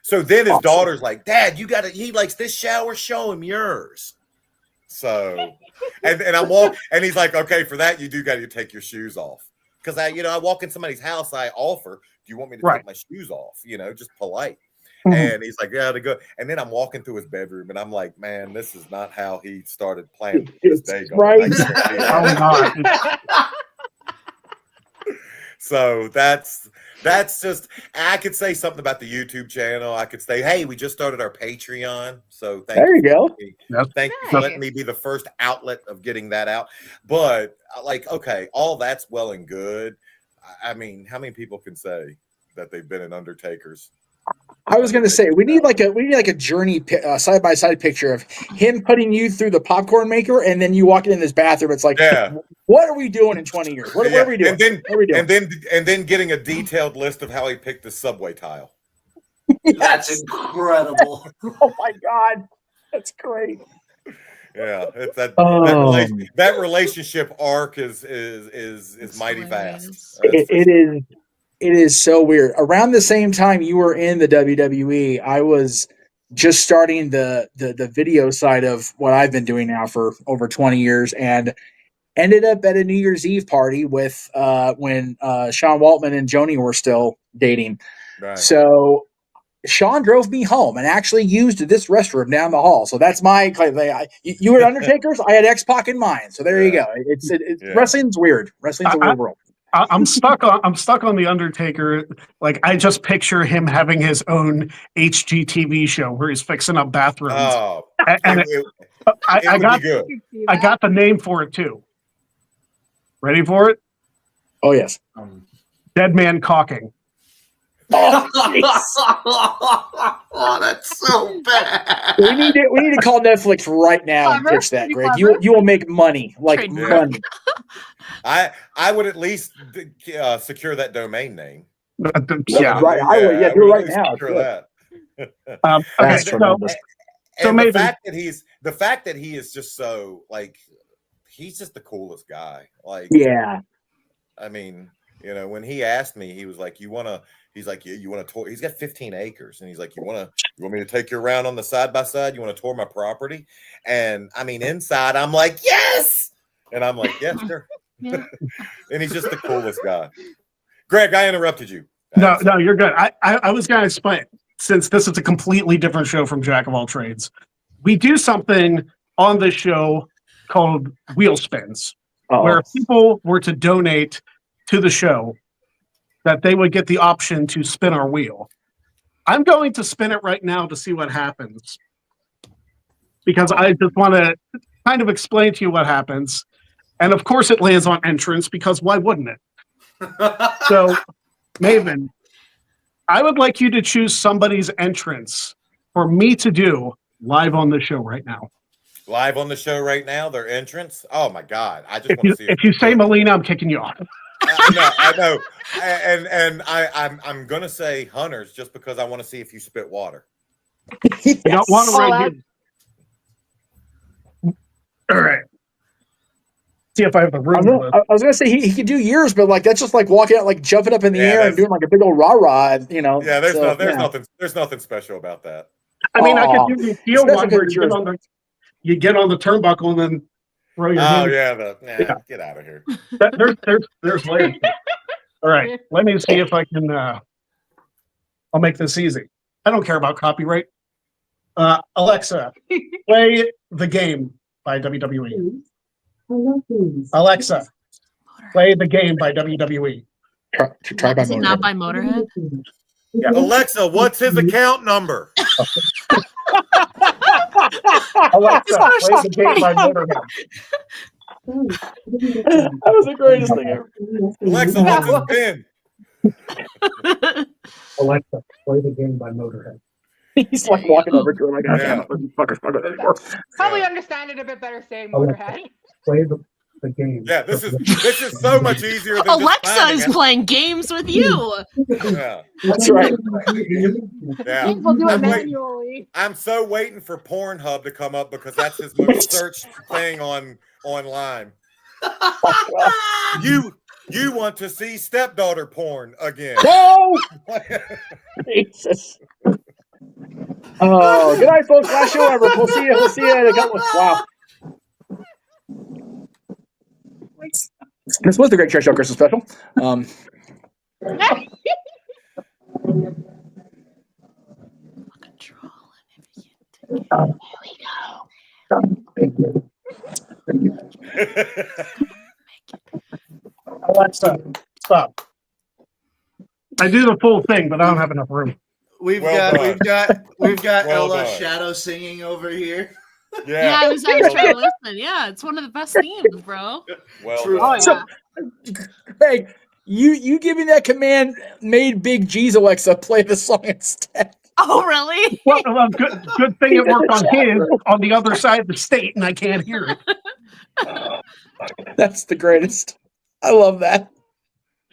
[SPEAKER 7] So then his daughter's like, Dad, he likes this shower, show him yours. So and I'm walking, and he's like, okay, for that you do got to take your shoes off. Because I walk in somebody's house, I offer, do you want me to take my shoes off? Just polite. And he's like, yeah, to go. And then I'm walking through his bedroom, and I'm like, man, this is not how he started planning this day.
[SPEAKER 3] Right.
[SPEAKER 7] So that's just, I could say something about the YouTube channel. I could say, hey, we just started our Patreon. So thank
[SPEAKER 3] There you go.
[SPEAKER 7] Thank you for letting me be the first outlet of getting that out. But okay, all that's well and good. I mean, how many people can say that they've been in Undertaker's?
[SPEAKER 3] I was going to say we need like a journey side by side picture of him putting you through the popcorn maker, and then you walking in this bathroom. It's like, what are we doing in 20 years? What are we doing?
[SPEAKER 7] And then getting a detailed list of how he picked the subway tile.
[SPEAKER 2] That's incredible.
[SPEAKER 3] Oh my God, that's great.
[SPEAKER 7] Yeah, it's that relationship arc is mighty fast.
[SPEAKER 3] It is so weird. Around the same time you were in the WWE, I was just starting the video side of what I've been doing now for over 20 years, and ended up at a New Year's Eve party with when Sean Waltman and Joni were still dating.
[SPEAKER 7] Right.
[SPEAKER 3] So Sean drove me home and actually used this restroom down the hall. So that's my claim. You were Undertaker's, I had X-Pac in mine. So there you go. It's wrestling's weird. Wrestling's a weird world.
[SPEAKER 1] I'm stuck on the Undertaker. Like, I just picture him having his own HGTV show where he's fixing up bathrooms.
[SPEAKER 7] Oh,
[SPEAKER 1] and I got the name for it too. Ready for it?
[SPEAKER 3] Oh yes.
[SPEAKER 1] Dead Man Caulking.
[SPEAKER 2] Oh, that's so bad.
[SPEAKER 3] We need to call Netflix right now and pitch that, Greg. You will make money, money.
[SPEAKER 7] I would at least secure that domain name.
[SPEAKER 3] Yeah, right. I would. Yeah, do it right now.
[SPEAKER 7] Secure that.
[SPEAKER 1] Okay,
[SPEAKER 7] so maybe the fact that he is just so he's just the coolest guy.
[SPEAKER 3] Yeah.
[SPEAKER 7] I mean, when he asked me, he was like, you want to tour? He's got 15 acres, and he's like, you want me to take you around on the side by side? You want to tour my property? And I mean, inside, I'm like, yes. And I'm like, yeah, sure.
[SPEAKER 4] Yeah.
[SPEAKER 7] And he's just the coolest guy. Greg, I interrupted you.
[SPEAKER 1] No, you're good. I was going to explain, since this is a completely different show from Jack of All Trades. We do something on this show called Wheel Spins, where people were to donate to the show, that they would get the option to spin our wheel. I'm going to spin it right now to see what happens, because I just want to kind of explain to you what happens. And of course it lands on entrance, because why wouldn't it? So, Maven, I would like you to choose somebody's entrance for me to do live on the show right now.
[SPEAKER 7] Live on the show right now, their entrance? Oh my God. I just want to see
[SPEAKER 1] if you say Melina, I'm kicking you off.
[SPEAKER 7] I know. And I'm gonna say Hunter's, just because I want to see if you spit water.
[SPEAKER 1] You don't want to right here. All right. See if I have the room.
[SPEAKER 3] I was gonna say he could do years, but that's just walking out, jumping up in the air and doing a big old rah-rah,
[SPEAKER 7] Yeah, there's nothing special about that.
[SPEAKER 1] I mean, I could do the field one where you get on the turnbuckle and then throw your hand.
[SPEAKER 7] Get out of here.
[SPEAKER 1] There's layers. All right, let me see if I can. I'll make this easy. I don't care about copyright. Alexa, play The Game by WWE. Alexa, play The Game by WWE.
[SPEAKER 3] Try by
[SPEAKER 4] Is it not by Motorhead?
[SPEAKER 1] Yeah.
[SPEAKER 7] Alexa, what's his account number?
[SPEAKER 1] Alexa, play The Game by Motorhead.
[SPEAKER 3] That was the greatest thing ever.
[SPEAKER 7] Alexa, what's his pin?
[SPEAKER 1] Alexa, play The Game by Motorhead.
[SPEAKER 3] He's walking over to her I can't fuckers fuck with anymore.
[SPEAKER 5] Probably understand it a bit better saying Motorhead.
[SPEAKER 1] Play The the game.
[SPEAKER 7] Yeah, this is so much easier than just
[SPEAKER 4] Alexa
[SPEAKER 7] finding
[SPEAKER 4] is
[SPEAKER 7] it.
[SPEAKER 4] playing games with you.
[SPEAKER 7] Yeah,
[SPEAKER 3] That's right.
[SPEAKER 7] yeah.
[SPEAKER 5] We'll do it
[SPEAKER 7] I'm waiting.
[SPEAKER 5] manually.
[SPEAKER 7] I'm so waiting for Pornhub to come up because that's his most searched thing online. You want to see stepdaughter porn again?
[SPEAKER 3] Whoa! Jesus. Oh, good night, folks. Last show ever. We'll see you. We'll see you in a couple. Wow. This was the Great Trash Show Christmas special.
[SPEAKER 1] Alexa, stop. I do the full thing, but I don't have enough room.
[SPEAKER 2] We've
[SPEAKER 7] Well
[SPEAKER 2] got
[SPEAKER 7] Well
[SPEAKER 2] Ella
[SPEAKER 7] done.
[SPEAKER 2] Shadow singing over here.
[SPEAKER 4] Yeah, I was trying to listen. Yeah, it's one of the best themes, bro.
[SPEAKER 7] Well
[SPEAKER 2] True.
[SPEAKER 7] done.
[SPEAKER 3] So, Greg, you giving that command made Big G's Alexa play the song instead.
[SPEAKER 4] Oh, really?
[SPEAKER 1] Well, good thing it worked on his on the other side of the state, and I can't hear it.
[SPEAKER 3] That's the greatest. I love that.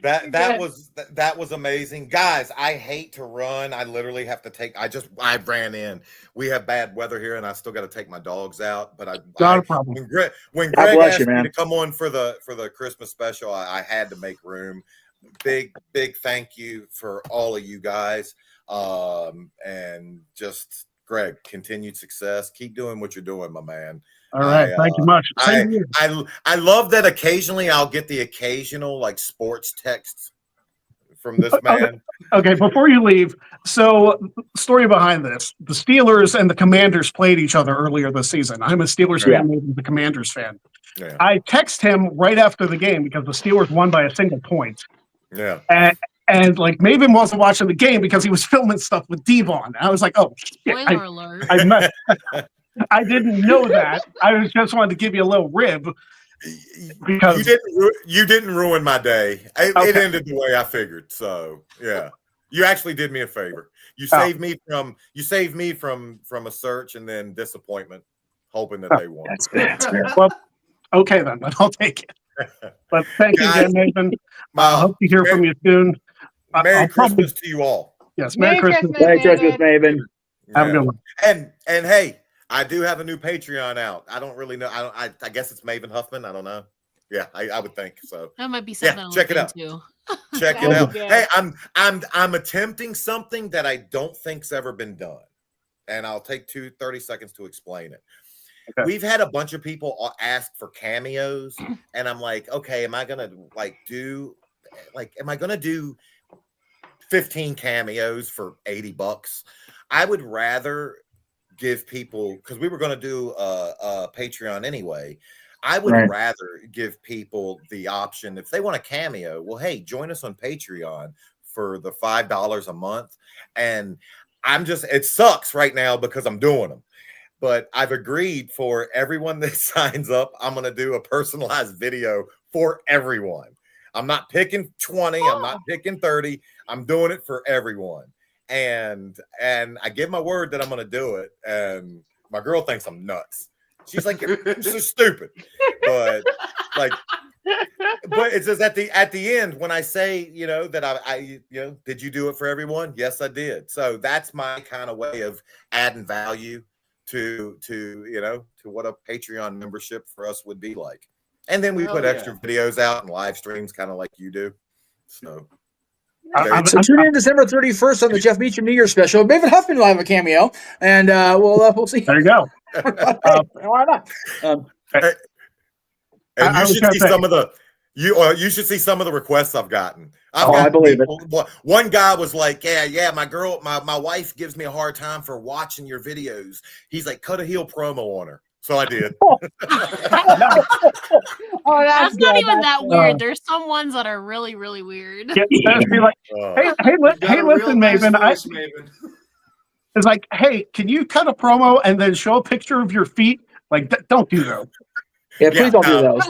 [SPEAKER 7] That was amazing, guys. I hate to run. I literally have to take. I ran in. We have bad weather here, and I still got to take my dogs out. But
[SPEAKER 1] Not a problem.
[SPEAKER 7] When
[SPEAKER 3] God
[SPEAKER 7] Greg
[SPEAKER 3] bless
[SPEAKER 7] asked
[SPEAKER 3] you,
[SPEAKER 7] me
[SPEAKER 3] man.
[SPEAKER 7] to come on for the Christmas special, I had to make room. Big thank you for all of you guys, and just Greg, continued success. Keep doing what you're doing, my man.
[SPEAKER 1] All right, thank you much. Same here.
[SPEAKER 7] I love that occasionally I'll get the occasional like sports texts from this man.
[SPEAKER 1] Okay, before you leave, so story behind this: the Steelers and the Commanders played each other earlier this season. I'm a Steelers
[SPEAKER 3] Yeah.
[SPEAKER 1] fan, maybe the Commanders fan.
[SPEAKER 7] Yeah,
[SPEAKER 1] I text him right after the game because the Steelers won by a single point,
[SPEAKER 7] yeah.
[SPEAKER 1] and like Maven wasn't watching the game because he was filming stuff with Devon. I was like, oh shit,
[SPEAKER 4] Spoiler alert.
[SPEAKER 1] I didn't know that. I just wanted to give you a little rib because
[SPEAKER 7] You didn't ruin my day. It
[SPEAKER 1] Okay.
[SPEAKER 7] ended the way I figured. So yeah, you actually did me a favor. You
[SPEAKER 1] Oh.
[SPEAKER 7] saved me from a search and then disappointment, hoping that they won.
[SPEAKER 3] That's good.
[SPEAKER 1] well, okay then, but I'll take it. But thank you again, Maven. I hope to hear from you soon.
[SPEAKER 7] Merry
[SPEAKER 1] I'll probably-
[SPEAKER 7] Christmas to you all.
[SPEAKER 1] Yes, Merry Christmas.
[SPEAKER 3] Merry Christmas, Maven.
[SPEAKER 1] Have a
[SPEAKER 7] Yeah.
[SPEAKER 1] good one.
[SPEAKER 7] And hey, I do have a new Patreon out. I don't really know. I guess it's Maven Huffman. I don't know. Yeah, I would think so.
[SPEAKER 4] That might be something.
[SPEAKER 7] Yeah,
[SPEAKER 4] I'll
[SPEAKER 7] check
[SPEAKER 4] look
[SPEAKER 7] it out.
[SPEAKER 4] into.
[SPEAKER 7] Check it
[SPEAKER 5] That
[SPEAKER 7] out.
[SPEAKER 5] was good.
[SPEAKER 7] Hey, I'm attempting something that I don't think's ever been done, and I'll take 30 seconds to explain it.
[SPEAKER 1] Okay.
[SPEAKER 7] We've had a bunch of people ask for cameos, and I'm like, okay, am I gonna do 15 cameos for $80? I would rather give people, because we were going to do a Patreon anyway. I would
[SPEAKER 3] Right.
[SPEAKER 7] rather give people the option if they want a cameo. Well, hey, join us on Patreon for the $5 a month. And it sucks right now because I'm doing them. But I've agreed for everyone that signs up, I'm going to do a personalized video for everyone. I'm not picking 20. I'm not picking 30. I'm doing it for everyone. And I give my word that I'm going to do it. And my girl thinks I'm nuts. She's like, you're so stupid. But it's just at the end when I say, that I did you do it for everyone? Yes, I did. So that's my kind of way of adding value to what a Patreon membership for us would be like. And then we
[SPEAKER 2] Hell
[SPEAKER 7] put
[SPEAKER 2] yeah.
[SPEAKER 7] extra videos out and live streams, kind of like you do. So
[SPEAKER 3] So tune in December 31st on the Jeff Beecham New Year's special. Maven Huffman will have a cameo, and we'll see.
[SPEAKER 1] There you go.
[SPEAKER 3] Why not?
[SPEAKER 7] and
[SPEAKER 1] I
[SPEAKER 7] you
[SPEAKER 1] was
[SPEAKER 7] should
[SPEAKER 1] gonna
[SPEAKER 7] see
[SPEAKER 1] say-
[SPEAKER 7] some of the you should see some of the requests I've gotten.
[SPEAKER 3] I believe it.
[SPEAKER 7] One guy was like, yeah, my wife gives me a hard time for watching your videos. He's like, cut a heel promo on her. So I did.
[SPEAKER 5] Oh,
[SPEAKER 4] That's not
[SPEAKER 5] good.
[SPEAKER 4] even
[SPEAKER 5] That's
[SPEAKER 4] that
[SPEAKER 5] good.
[SPEAKER 4] weird. There's some ones that are really, really weird.
[SPEAKER 1] Yeah, be like, hey,
[SPEAKER 2] Got a real
[SPEAKER 1] listen,
[SPEAKER 2] nice
[SPEAKER 1] Maven.
[SPEAKER 2] voice, Maven.
[SPEAKER 1] It's like, hey, can you cut a promo and then show a picture of your feet? Like, don't do that.
[SPEAKER 3] Yeah, please don't do those.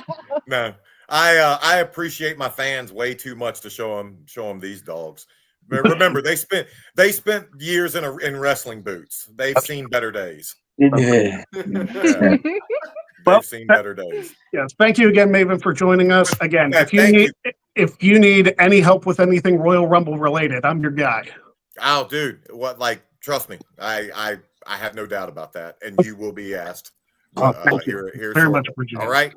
[SPEAKER 7] No, I appreciate my fans way too much to show them these dogs. But remember, they spent years in wrestling boots. They've seen better days.
[SPEAKER 3] Yeah.
[SPEAKER 7] Yeah.
[SPEAKER 1] Well,
[SPEAKER 7] seen better days.
[SPEAKER 1] Yes, thank you again, Maven, for joining us. Again,
[SPEAKER 7] Yeah, thank
[SPEAKER 1] if you need any help with anything Royal Rumble related, I'm your guy.
[SPEAKER 7] Oh, dude, trust me, I have no doubt about that, and you will be asked.
[SPEAKER 1] Thank you
[SPEAKER 7] Here
[SPEAKER 1] very
[SPEAKER 7] shortly.
[SPEAKER 1] much appreciated.
[SPEAKER 7] All right,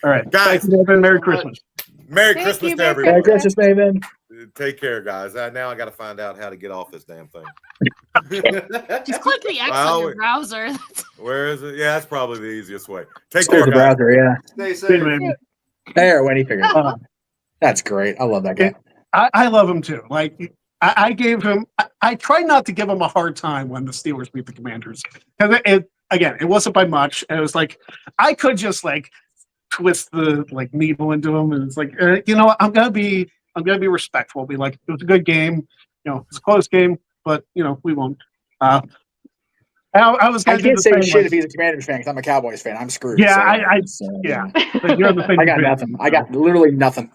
[SPEAKER 1] All right,
[SPEAKER 7] guys.
[SPEAKER 1] Thank you, Maven. Merry Christmas.
[SPEAKER 7] Merry
[SPEAKER 5] Thank
[SPEAKER 7] Christmas
[SPEAKER 5] you,
[SPEAKER 7] to
[SPEAKER 5] Merry
[SPEAKER 7] everyone.
[SPEAKER 3] Merry Christmas, Maven.
[SPEAKER 7] Take care, guys. Now I got to find out how to get off this damn thing.
[SPEAKER 4] Just click the X on your browser.
[SPEAKER 7] Where is it? Yeah, that's probably the easiest way. Take
[SPEAKER 3] Close
[SPEAKER 7] care,
[SPEAKER 3] the
[SPEAKER 7] guys.
[SPEAKER 3] browser, yeah.
[SPEAKER 2] Stay
[SPEAKER 1] See
[SPEAKER 2] safe.
[SPEAKER 1] you, Maven.
[SPEAKER 3] There, when he figured it out. That's great. I love that guy.
[SPEAKER 1] I love him too. Like I gave him. I try not to give him a hard time when the Steelers beat the Commanders, because it wasn't by much. And it was like I could just like twist the like needle into him, and it's like I'm gonna be respectful. Be like, it was a good game. It's a close game, but we won't. I was
[SPEAKER 3] I
[SPEAKER 1] gonna do
[SPEAKER 3] can't
[SPEAKER 1] the
[SPEAKER 3] say
[SPEAKER 1] same,
[SPEAKER 3] shit
[SPEAKER 1] like,
[SPEAKER 3] if he's a Commanders fan because I'm a Cowboys fan. I'm screwed.
[SPEAKER 1] Yeah,
[SPEAKER 3] so,
[SPEAKER 1] but you're on the same
[SPEAKER 3] I got
[SPEAKER 1] page.
[SPEAKER 3] nothing. I got literally nothing.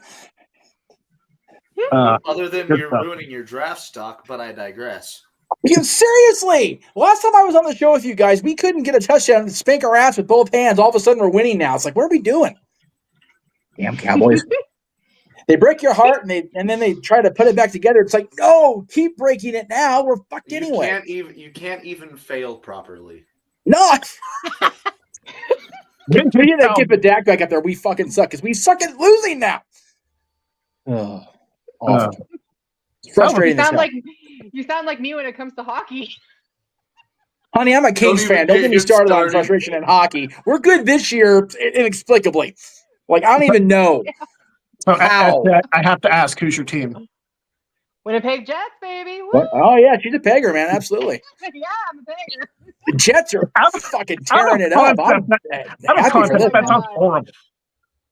[SPEAKER 2] Other than
[SPEAKER 1] Good
[SPEAKER 2] you're
[SPEAKER 1] stuff.
[SPEAKER 2] ruining your draft stock, but I digress.
[SPEAKER 3] Seriously, last time I was on the show with you guys, we couldn't get a touchdown and spank our ass with both hands. All of a sudden, we're winning now. It's like, what are we doing? Damn Cowboys! They break your heart, and then they try to put it back together. It's like, no, keep breaking it now. We're fucked anyway.
[SPEAKER 2] You can't even fail properly.
[SPEAKER 3] No, we need to
[SPEAKER 1] Cowboys.
[SPEAKER 3] get the Dak back up there. We fucking suck because we suck at losing now. Oh, awful. It's frustrating.
[SPEAKER 5] You sound like me when it comes to hockey.
[SPEAKER 3] Honey, I'm a Kings
[SPEAKER 2] even
[SPEAKER 3] fan. Don't
[SPEAKER 2] get
[SPEAKER 3] get me
[SPEAKER 2] him
[SPEAKER 3] started on
[SPEAKER 2] started.
[SPEAKER 3] frustration in hockey. We're good this year, inexplicably. Like, I don't even know.
[SPEAKER 1] So
[SPEAKER 3] How?
[SPEAKER 1] I have to ask, who's your team?
[SPEAKER 5] Winnipeg Jets, baby. Woo!
[SPEAKER 3] What? Oh, yeah, she's a pegger, man. Absolutely.
[SPEAKER 5] Yeah, I'm a bagger.
[SPEAKER 3] The Jets are fucking tearing it
[SPEAKER 1] Out
[SPEAKER 3] up.
[SPEAKER 1] of
[SPEAKER 3] I'm happy for
[SPEAKER 1] context,
[SPEAKER 3] them.
[SPEAKER 1] that sounds horrible.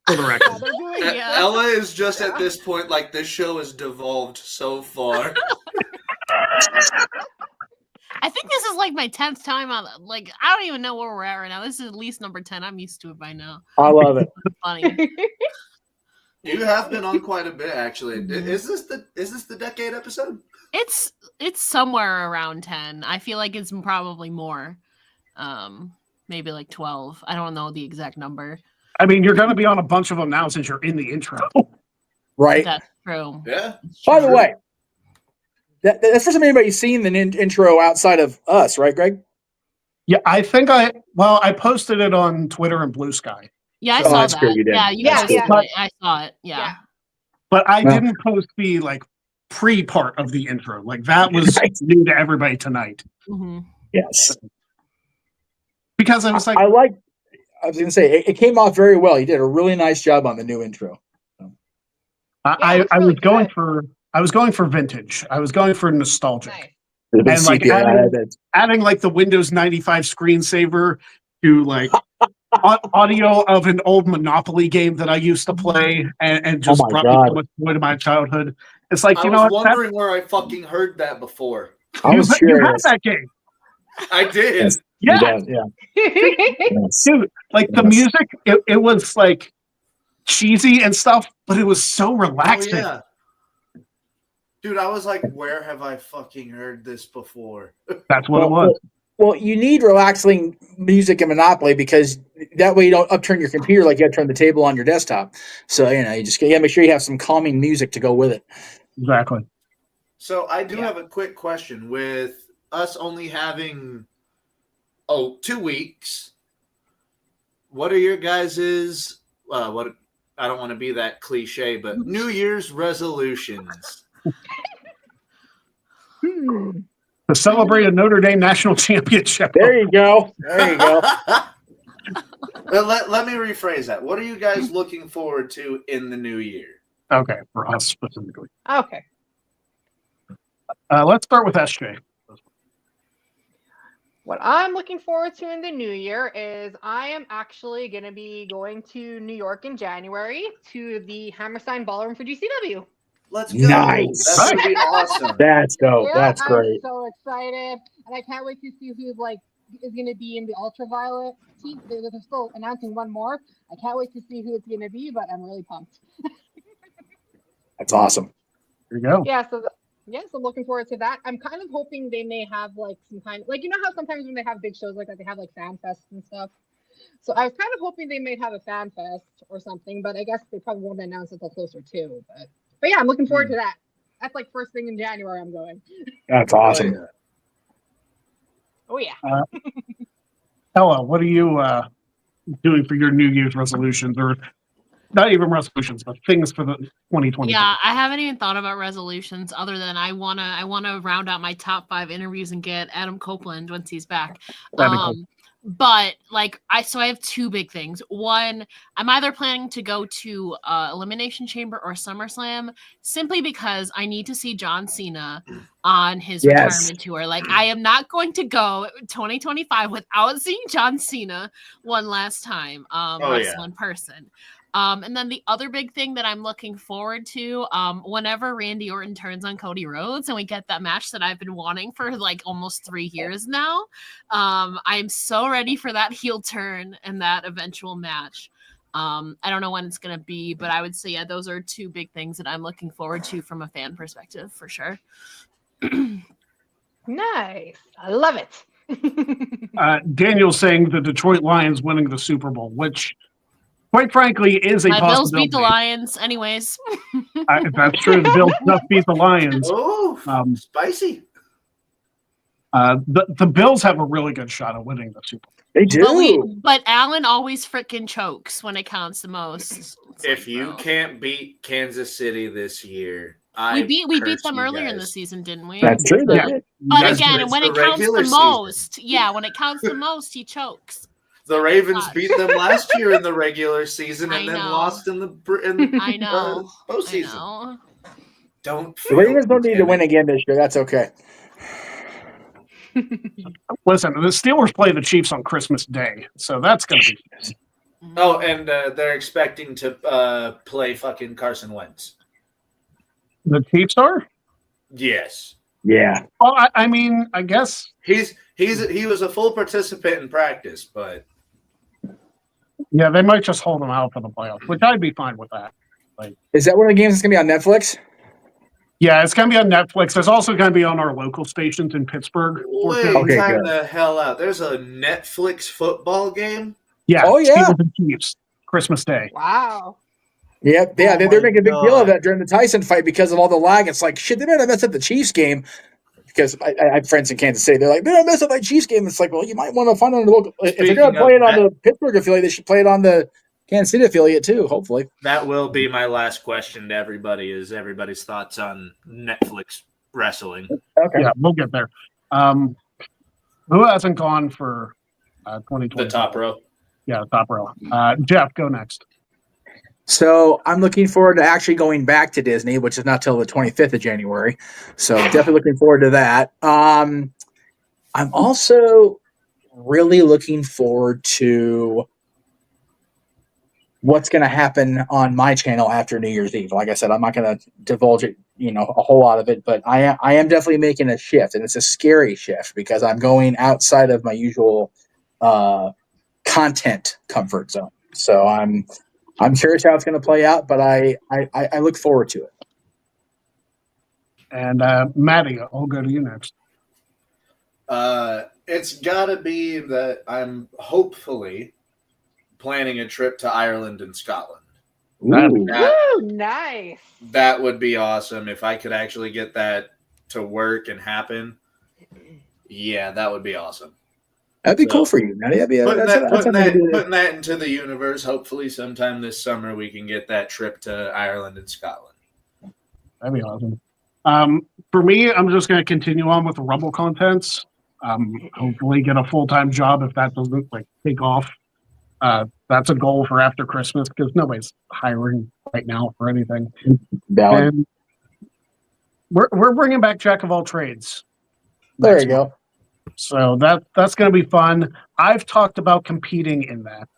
[SPEAKER 1] For the
[SPEAKER 5] Yeah,
[SPEAKER 1] record.
[SPEAKER 5] they're doing
[SPEAKER 4] Yeah.
[SPEAKER 2] Ella is just at this point like this show has devolved so far.
[SPEAKER 4] I think this is like my 10th time on. Like, I don't even know where we're at right now. This is at least number 10. I'm used to it by now.
[SPEAKER 3] I love it.
[SPEAKER 4] It's funny.
[SPEAKER 2] You have been on quite a bit, actually. Is this the decade episode?
[SPEAKER 4] It's somewhere around 10. I feel like it's probably more. Maybe like 12. I don't know the exact number.
[SPEAKER 1] I mean, you're going to be on a bunch of them now since you're in the intro.
[SPEAKER 3] Right?
[SPEAKER 4] That's true.
[SPEAKER 2] Yeah.
[SPEAKER 3] By the way, that's the first time anybody's seen the intro outside of us, right, Greg?
[SPEAKER 1] Yeah, I think I posted it on Twitter and Blue Sky,
[SPEAKER 4] Yeah, I
[SPEAKER 3] Oh,
[SPEAKER 4] saw
[SPEAKER 3] that's
[SPEAKER 4] that.
[SPEAKER 3] good, you did.
[SPEAKER 4] Yeah, you
[SPEAKER 5] Yeah,
[SPEAKER 4] posted
[SPEAKER 5] yeah.
[SPEAKER 4] it. I saw it. Yeah.
[SPEAKER 1] but I
[SPEAKER 3] Well.
[SPEAKER 1] didn't post the like pre-part of the intro. Like that was
[SPEAKER 3] Right.
[SPEAKER 1] new to everybody tonight
[SPEAKER 4] hmm
[SPEAKER 3] Yes.
[SPEAKER 1] because I was like,
[SPEAKER 3] I was going to say, it came off very well. You did a really nice job on the new intro.
[SPEAKER 1] I
[SPEAKER 5] it's
[SPEAKER 1] was
[SPEAKER 5] really
[SPEAKER 1] going
[SPEAKER 5] good.
[SPEAKER 1] for vintage. I was going for nostalgic.
[SPEAKER 5] Nice.
[SPEAKER 1] And, like, Adding like the Windows 95 screensaver to like audio of an old Monopoly game that I used to play and just
[SPEAKER 3] Oh my
[SPEAKER 1] brought me
[SPEAKER 3] God.
[SPEAKER 1] so much joy to my childhood. It's like,
[SPEAKER 2] I
[SPEAKER 1] you
[SPEAKER 2] was
[SPEAKER 1] know what?
[SPEAKER 2] wondering where I fucking heard that before.
[SPEAKER 3] I was
[SPEAKER 1] You had
[SPEAKER 3] curious.
[SPEAKER 1] that game.
[SPEAKER 2] I did.
[SPEAKER 3] Yes.
[SPEAKER 1] Yeah.
[SPEAKER 3] Yeah. Yes.
[SPEAKER 1] Dude, like the
[SPEAKER 3] Yes.
[SPEAKER 1] music, it was like cheesy and stuff, but it was so
[SPEAKER 2] Oh,
[SPEAKER 1] relaxing.
[SPEAKER 2] yeah. Dude, I was like, where have I fucking heard this before?
[SPEAKER 1] That's what it was.
[SPEAKER 3] Well, you need relaxing music in Monopoly because that way you don't upturn your computer like you have to turn the table on your desktop. So, you just gotta make sure you have some calming music to go with it.
[SPEAKER 1] Exactly.
[SPEAKER 2] So I do have a quick question. With us only having 2 weeks, what are your guys's what I don't want to be that cliche, but New Year's resolutions?
[SPEAKER 1] To celebrate a Notre Dame national championship.
[SPEAKER 3] There you go. There you go.
[SPEAKER 2] Let me rephrase that. What are you guys looking forward to in the new year?
[SPEAKER 1] Okay, for us specifically.
[SPEAKER 5] Okay.
[SPEAKER 1] Let's start with SJ.
[SPEAKER 5] What I'm looking forward to in the new year is I am actually going to be going to New York in January to the Hammerstein Ballroom for GCW.
[SPEAKER 2] Let's go.
[SPEAKER 3] Nice.
[SPEAKER 2] That's going to be awesome.
[SPEAKER 3] That's dope.
[SPEAKER 5] Yeah,
[SPEAKER 3] That's great.
[SPEAKER 5] I'm so excited, and I can't wait to see who is going to be in the Ultraviolet team. They're still announcing one more. I can't wait to see who it's going to be, but I'm really pumped.
[SPEAKER 3] That's awesome.
[SPEAKER 1] There you go.
[SPEAKER 5] Yeah, so I'm looking forward to that. I'm kind of hoping they may have like some kind of, like, you know how sometimes when they have big shows like that, they have like fan fests and stuff. So I was kind of hoping they might have a fan fest or something, but I guess they probably won't announce it until closer too. But yeah, I'm looking forward to that. That's like first thing in January. I'm going.
[SPEAKER 3] That's awesome.
[SPEAKER 5] Oh yeah.
[SPEAKER 1] Ella, what are you doing for your New Year's resolutions, or not even resolutions, but things for the 2020?
[SPEAKER 4] Yeah, I haven't even thought about resolutions other than I wanna round out my top 5 interviews and get Adam Copeland once he's back.
[SPEAKER 1] That'd be cool.
[SPEAKER 4] But like I have 2 big things. One, I'm either planning to go to Elimination Chamber or SummerSlam simply because I need to see John Cena on his retirement tour. Like I am not going to go 2025 without seeing John Cena one last time wrestle in person. And then the other big thing that I'm looking forward to, whenever Randy Orton turns on Cody Rhodes and we get that match that I've been wanting for like almost 3 years now, I'm so ready for that heel turn and that eventual match. I don't know when it's going to be, but I would say, yeah, those are 2 big things that I'm looking forward to from a fan perspective for sure.
[SPEAKER 5] Nice. I love it.
[SPEAKER 1] Daniel's saying the Detroit Lions winning the Super Bowl, which, quite frankly, is a
[SPEAKER 4] My
[SPEAKER 1] possibility.
[SPEAKER 4] Bills beat the Lions, anyways.
[SPEAKER 1] That's true. The Bills just beat the Lions.
[SPEAKER 2] Oh, spicy.
[SPEAKER 1] The Bills have a really good shot at winning the Super Bowl.
[SPEAKER 3] They do.
[SPEAKER 4] But Allen always freaking chokes when it counts the most. It's
[SPEAKER 2] If
[SPEAKER 4] like,
[SPEAKER 2] you
[SPEAKER 4] bro.
[SPEAKER 2] can't beat Kansas City this year,
[SPEAKER 4] we beat
[SPEAKER 2] curse
[SPEAKER 4] them
[SPEAKER 2] you
[SPEAKER 4] earlier in the
[SPEAKER 2] guys.
[SPEAKER 4] season, didn't we?
[SPEAKER 3] That's true. They
[SPEAKER 1] Yeah.
[SPEAKER 3] did.
[SPEAKER 4] But
[SPEAKER 1] Yes,
[SPEAKER 4] again,
[SPEAKER 2] it's
[SPEAKER 4] when
[SPEAKER 2] the
[SPEAKER 4] it counts
[SPEAKER 2] regular
[SPEAKER 4] the
[SPEAKER 2] season.
[SPEAKER 4] most, when it counts the most, he chokes.
[SPEAKER 2] The Ravens
[SPEAKER 4] Gosh.
[SPEAKER 2] beat them last year in the regular season
[SPEAKER 4] I
[SPEAKER 2] and then
[SPEAKER 4] know.
[SPEAKER 2] lost in the
[SPEAKER 4] I know. I
[SPEAKER 2] postseason.
[SPEAKER 4] know.
[SPEAKER 2] Don't
[SPEAKER 3] The Ravens don't need to
[SPEAKER 2] Tim.
[SPEAKER 3] win again this year. That's okay.
[SPEAKER 1] Listen, the Steelers play the Chiefs on Christmas Day, so that's going to be.
[SPEAKER 2] Oh, and they're expecting to play fucking Carson Wentz.
[SPEAKER 1] The Chiefs are?
[SPEAKER 2] Yes,
[SPEAKER 3] Yeah.
[SPEAKER 1] Well, I mean, I guess.
[SPEAKER 2] he was a full participant in practice, but
[SPEAKER 1] Yeah, they might just hold them out for the playoffs, which I'd be fine with that.
[SPEAKER 3] Is that one of the games that's going to be on Netflix?
[SPEAKER 1] Yeah, it's going to be on Netflix. There's also going to be on our local stations in Pittsburgh.
[SPEAKER 2] wait,
[SPEAKER 3] Okay,
[SPEAKER 2] time
[SPEAKER 3] good.
[SPEAKER 2] the hell out. There's a Netflix football game.
[SPEAKER 1] Yeah.
[SPEAKER 3] Oh, yeah.
[SPEAKER 1] Steelers and Chiefs, Christmas Day.
[SPEAKER 5] Wow.
[SPEAKER 3] Yep. Yeah,
[SPEAKER 2] Oh
[SPEAKER 3] they're
[SPEAKER 2] my
[SPEAKER 3] making a big deal of
[SPEAKER 2] God.
[SPEAKER 3] that during the Tyson fight because of all the lag. It's like, shit, they better not mess up the Chiefs game. Because I have friends in Kansas City. They're like, they don't mess up my Chiefs game. It's like, well, you might want to find on the local. If they're going
[SPEAKER 2] Speaking
[SPEAKER 3] to play
[SPEAKER 2] of
[SPEAKER 3] it on
[SPEAKER 2] that-
[SPEAKER 3] the Pittsburgh affiliate, they should play it on the Kansas City affiliate too, hopefully.
[SPEAKER 2] That will be my last question to everybody: is everybody's thoughts on Netflix wrestling?
[SPEAKER 3] Okay.
[SPEAKER 1] Yeah, we'll get there. Who hasn't gone for 2020?
[SPEAKER 2] The top row.
[SPEAKER 1] Yeah, top row. Jeff, go next.
[SPEAKER 3] So I'm looking forward to actually going back to Disney, which is not till the 25th of January. So definitely looking forward to that. I'm also really looking forward to what's going to happen on my channel after New Year's Eve. Like I said, I'm not going to divulge it, a whole lot of it, but I am definitely making a shift, and it's a scary shift because I'm going outside of my usual content comfort zone. So I'm curious how it's going to play out, but I look forward to it.
[SPEAKER 1] And Maddie, I'll go to you next.
[SPEAKER 2] It's got to be that I'm hopefully planning a trip to Ireland and Scotland.
[SPEAKER 3] Ooh.
[SPEAKER 5] Woo, nice.
[SPEAKER 2] That would be awesome if I could actually get that to work and happen. Yeah, that would be awesome.
[SPEAKER 3] That'd be
[SPEAKER 2] So,
[SPEAKER 3] cool for you, man. That'd be
[SPEAKER 2] Putting
[SPEAKER 3] that's something to do.
[SPEAKER 2] putting that into the universe. Hopefully, sometime this summer we can get that trip to Ireland and Scotland.
[SPEAKER 1] That'd be awesome. For me, I'm just going to continue on with the Rumble contents. Hopefully, get a full-time job if that doesn't take off. That's a goal for after Christmas because nobody's hiring right now for anything.
[SPEAKER 3] Valid.
[SPEAKER 1] And we're bringing back Jack of all trades.
[SPEAKER 3] There you go.
[SPEAKER 1] So that's going to be fun. I've talked about competing in that.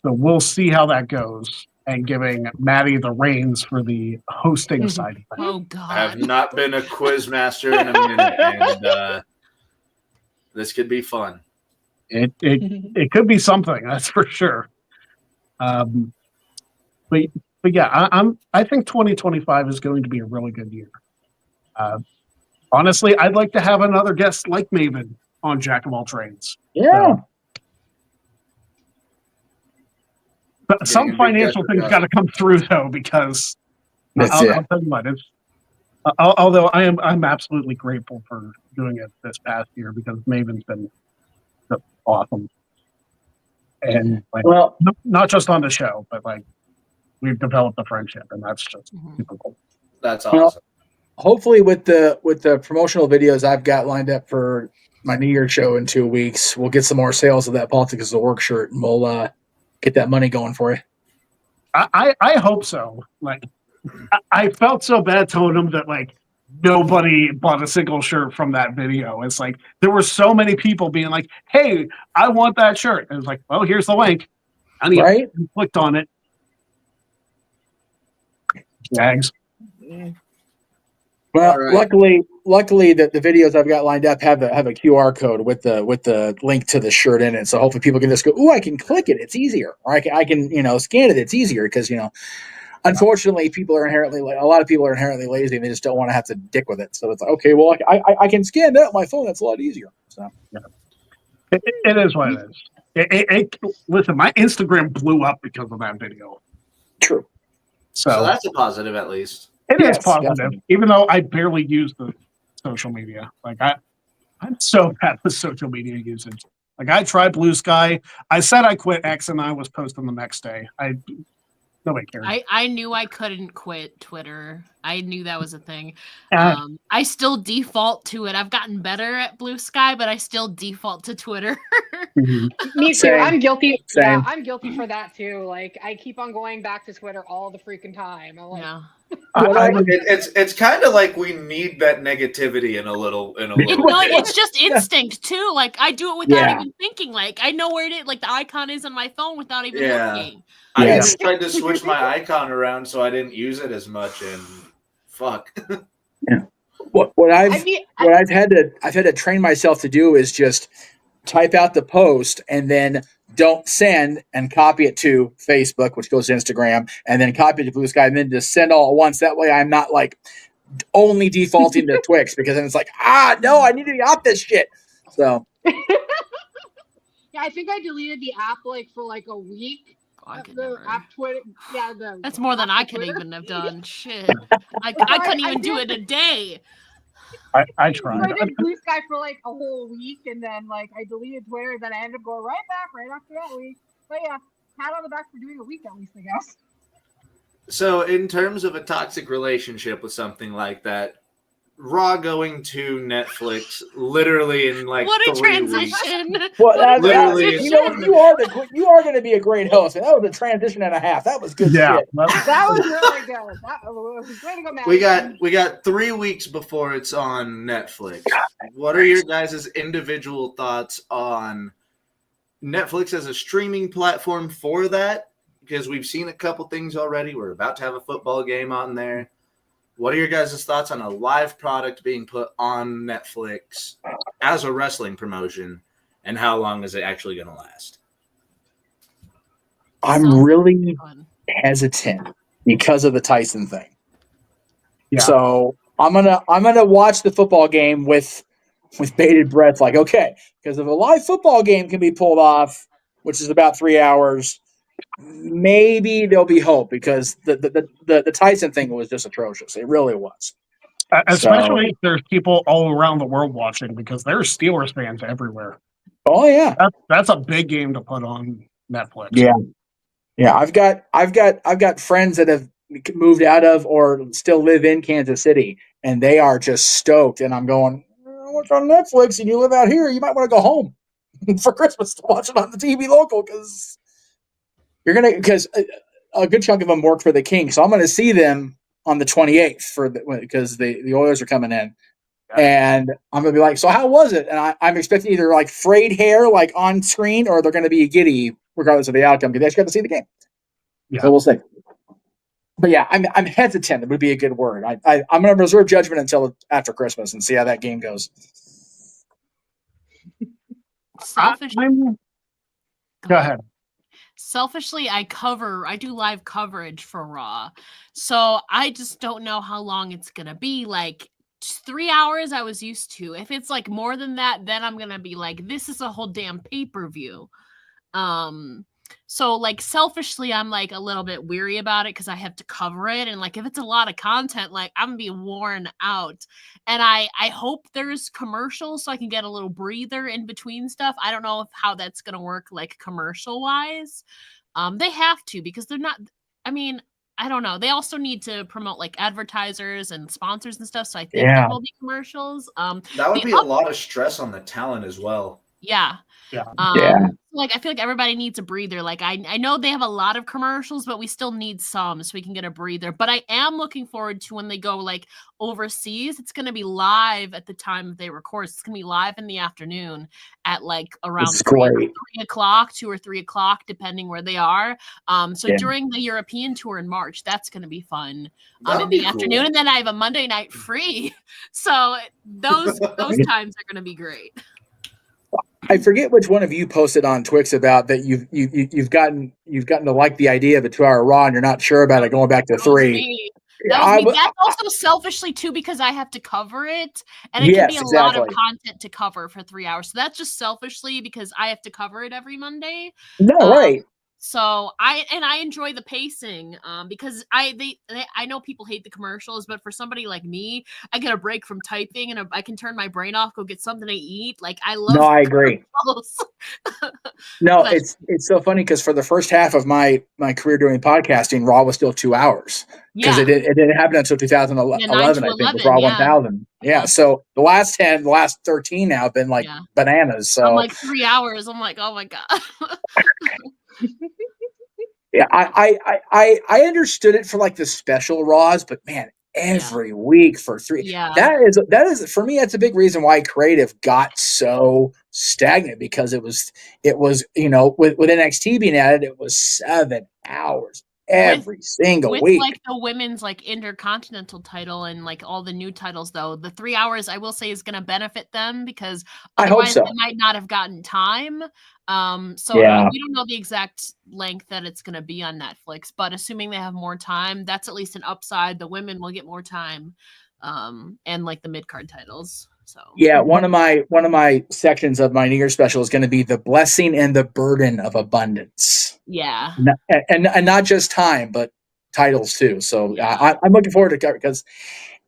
[SPEAKER 1] So we'll see how that goes and giving Maddie the reins for the hosting side of things.
[SPEAKER 4] Oh
[SPEAKER 2] I have
[SPEAKER 4] God.
[SPEAKER 2] not been a quiz master in a minute, and this could be fun.
[SPEAKER 1] It could be something, that's for sure. But yeah, I think 2025 is going to be a really good year. Honestly, I'd like to have another guest like Maven on Jack of all trades.
[SPEAKER 3] Yeah.
[SPEAKER 1] But some
[SPEAKER 2] a big
[SPEAKER 1] financial
[SPEAKER 2] gesture,
[SPEAKER 1] things
[SPEAKER 2] Josh.
[SPEAKER 1] got to come through though, because
[SPEAKER 3] That's it.
[SPEAKER 1] I'll tell you what, it's although I'm absolutely grateful for doing it this past year because Maven's been awesome, and like
[SPEAKER 3] Well,
[SPEAKER 1] not just on the show, but like we've developed a friendship, and that's just
[SPEAKER 4] Mhm.
[SPEAKER 1] super cool.
[SPEAKER 2] That's
[SPEAKER 3] Well,
[SPEAKER 2] awesome.
[SPEAKER 3] hopefully with the promotional videos I've got lined up for my New Year show in 2 weeks, we'll get some more sales of that Politics is a Work shirt, and we'll get that money going for you.
[SPEAKER 1] I hope so. Like I felt so bad telling them that like nobody bought a single shirt from that video. It's like there were so many people being like, "Hey, I want that shirt." And it's like, "Well, here's the link." And he
[SPEAKER 3] Right?
[SPEAKER 1] clicked on it. Jags.
[SPEAKER 3] Well,
[SPEAKER 2] All right.
[SPEAKER 3] luckily the videos I've got lined up have a QR code with the link to the shirt in it. So hopefully people can just go, "Ooh, I can click it. It's easier." Or I can scan it. It's easier because unfortunately a lot of people are inherently lazy and they just don't want to have to dick with it. So it's like, okay, well I can scan that on my phone. That's a lot easier. So
[SPEAKER 1] It is what it is. Listen, my Instagram blew up because of that video.
[SPEAKER 3] true.
[SPEAKER 2] So that's a positive, at least.
[SPEAKER 1] It is
[SPEAKER 3] Yes,
[SPEAKER 1] positive,
[SPEAKER 3] definitely.
[SPEAKER 1] even though I barely use the social media. Like I'm so bad with social media usage. Like I tried Blue Sky. I said I quit X, and I was posting the next day. Nobody cared.
[SPEAKER 4] I knew I couldn't quit Twitter. I knew that was a thing.
[SPEAKER 1] Uh,
[SPEAKER 4] I still default to it. I've gotten better at Blue Sky, but I still default to Twitter.
[SPEAKER 5] Me too.
[SPEAKER 3] Same.
[SPEAKER 5] I'm guilty.
[SPEAKER 3] Same.
[SPEAKER 5] Yeah, I'm guilty for that too. Like I keep on going back to Twitter all the freaking time. I'm like,
[SPEAKER 4] Yeah.
[SPEAKER 2] It's kind of like we need that negativity in a little.
[SPEAKER 4] No, it's just instinct too. Like I do it without even thinking. Like I know where it is. Like the icon is on my phone without even looking.
[SPEAKER 2] I
[SPEAKER 3] Yes.
[SPEAKER 2] even tried to switch my icon around so I didn't use it as much, and fuck.
[SPEAKER 3] What I've had to train myself to do is just type out the post and then don't send and copy it to Facebook, which goes to Instagram, and then copy it to Blue Sky, and then just send all at once. That way, I'm not like only defaulting to Twix because then it's like, no, I need to be off this shit. So
[SPEAKER 5] yeah, I think I deleted the app like for like a week.
[SPEAKER 4] I could
[SPEAKER 5] The
[SPEAKER 4] never.
[SPEAKER 5] app Twitter. Yeah,
[SPEAKER 4] That's more than
[SPEAKER 5] app
[SPEAKER 4] I could
[SPEAKER 5] Twitter.
[SPEAKER 4] even have done. Shit. I couldn't even do it a day.
[SPEAKER 1] I
[SPEAKER 5] So
[SPEAKER 1] tried.
[SPEAKER 5] I did Blue Sky for like a whole week, and then like I deleted Twitter, and then I ended up going right back right after that week. But yeah, pat on the back for doing a week at least, I guess.
[SPEAKER 2] So, in terms of a toxic relationship with something like that, Raw going to Netflix literally in like
[SPEAKER 4] What a
[SPEAKER 2] 3 weeks.
[SPEAKER 4] transition.
[SPEAKER 3] well,
[SPEAKER 2] Literally,
[SPEAKER 3] you are going to be a great host, and that was a transition and a half. That was good
[SPEAKER 1] Yeah.
[SPEAKER 3] shit.
[SPEAKER 5] That was really good. That was great to go, Matt.
[SPEAKER 2] We got 3 weeks before it's on Netflix. What are your guys' individual thoughts on Netflix as a streaming platform for that? Because we've seen a couple things already. We're about to have a football game on there. What are your guys' thoughts on a live product being put on Netflix as a wrestling promotion, and how long is it actually going to last?
[SPEAKER 3] I'm really
[SPEAKER 4] Fun.
[SPEAKER 3] hesitant because of the Tyson thing.
[SPEAKER 1] Yeah.
[SPEAKER 3] So I'm gonna watch the football game with bated breath, like, okay, because if a live football game can be pulled off, which is about 3 hours, maybe there'll be hope, because the Tyson thing was just atrocious. It really was.
[SPEAKER 1] Especially if there's people all around the world watching, because there's Steelers fans everywhere.
[SPEAKER 3] Oh yeah.
[SPEAKER 1] That's a big game to put on Netflix.
[SPEAKER 3] Yeah. I've got friends that have moved out of or still live in Kansas City, and they are just stoked. And I'm going, what's on Netflix? And you live out here, you might want to go home for Christmas to watch it on the TV local, because because a good chunk of them work for the King, so I'm going to see them on the 28th because the Oilers are coming in. And I'm going to be like, so how was it? And I'm expecting either like frayed hair like on screen, or they're going to be giddy regardless of the outcome, because they just got to see the game.
[SPEAKER 1] Yeah.
[SPEAKER 3] So we'll see. But yeah, I'm hesitant. It would be a good word. I'm going to reserve judgment until after Christmas and see how that game goes.
[SPEAKER 1] Go ahead.
[SPEAKER 4] Selfishly, I do live coverage for Raw. So I just don't know how long it's going to be. Like 3 hours I was used to. If it's like more than that, then I'm going to be like, this is a whole damn pay-per-view. So like selfishly, I'm like a little bit weary about it because I have to cover it, and like if it's a lot of content, like I'm gonna be worn out. And I hope there's commercials so I can get a little breather in between stuff. I don't know how that's gonna work like commercial wise. They have to because they're not. I mean, I don't know. They also need to promote like advertisers and sponsors and stuff. So I think there will be commercials.
[SPEAKER 2] That would
[SPEAKER 4] the
[SPEAKER 2] be a lot of stress on the talent as well.
[SPEAKER 4] Yeah.
[SPEAKER 1] Yeah.
[SPEAKER 4] Like I feel like everybody needs a breather. Like I know they have a lot of commercials, but we still need some so we can get a breather. But I am looking forward to when they go like overseas. It's gonna be live at the time they record. It's gonna be live in the afternoon at like around
[SPEAKER 3] It's
[SPEAKER 4] 3
[SPEAKER 3] great.
[SPEAKER 4] o'clock, 2 or 3 o'clock, depending where they are. So
[SPEAKER 3] Yeah.
[SPEAKER 4] during the European tour in March, that's gonna be fun.
[SPEAKER 2] That'd
[SPEAKER 4] In
[SPEAKER 2] be
[SPEAKER 4] the
[SPEAKER 2] cool.
[SPEAKER 4] afternoon, and then I have a Monday night free. So those times are gonna be great.
[SPEAKER 3] I forget which one of you posted on Twix about that you've gotten to like the idea of a 2-hour Raw and you're not sure about it going back to
[SPEAKER 4] That was
[SPEAKER 3] 3.
[SPEAKER 4] me. That was me. That's also selfishly too because I have to cover it, and it can be
[SPEAKER 3] Yes,
[SPEAKER 4] a lot of
[SPEAKER 3] exactly.
[SPEAKER 4] content to cover for 3 hours. So that's just selfishly because I have to cover it every Monday.
[SPEAKER 3] No, right.
[SPEAKER 4] So I enjoy the pacing because I know people hate the commercials, but for somebody like me, I get a break from typing and I can turn my brain off, go get something to eat. Like I love.
[SPEAKER 3] No, I agree.
[SPEAKER 4] commercials.
[SPEAKER 3] No,
[SPEAKER 4] But-
[SPEAKER 3] it's so funny because for the first half of my career doing podcasting, Raw was still 2 hours because
[SPEAKER 4] Yeah.
[SPEAKER 3] it didn't happen until 2011.
[SPEAKER 4] 9
[SPEAKER 3] I
[SPEAKER 4] to
[SPEAKER 3] think was
[SPEAKER 4] 11,
[SPEAKER 3] Raw
[SPEAKER 4] yeah.
[SPEAKER 3] 1000. Yeah,
[SPEAKER 4] Yeah.
[SPEAKER 3] so the last 13 now have been like
[SPEAKER 4] Yeah.
[SPEAKER 3] bananas. So
[SPEAKER 4] I'm like 3 hours. I'm like, oh my god.
[SPEAKER 3] yeah, I understood it for like the special Raws, but man, every week for 3.
[SPEAKER 4] Yeah.
[SPEAKER 3] That is for me. That's a big reason why creative got so stagnant because it was with NXT being added, it was 7 hours every single
[SPEAKER 4] With
[SPEAKER 3] week.
[SPEAKER 4] like the women's like intercontinental title and like all the new titles though, the 3 hours I will say is going to benefit them because
[SPEAKER 3] I hope
[SPEAKER 4] otherwise
[SPEAKER 3] so.
[SPEAKER 4] they might not have gotten time.
[SPEAKER 3] Yeah.
[SPEAKER 4] We don't know the exact length that it's going to be on Netflix, but assuming they have more time, that's at least an upside. The women will get more time, and like the mid card titles. So
[SPEAKER 3] Yeah, one of my sections of my New Year's special is going to be the blessing and the burden of abundance.
[SPEAKER 4] yeah,
[SPEAKER 3] And not just time, but titles too. So
[SPEAKER 4] Yeah.
[SPEAKER 3] I'm looking forward to it because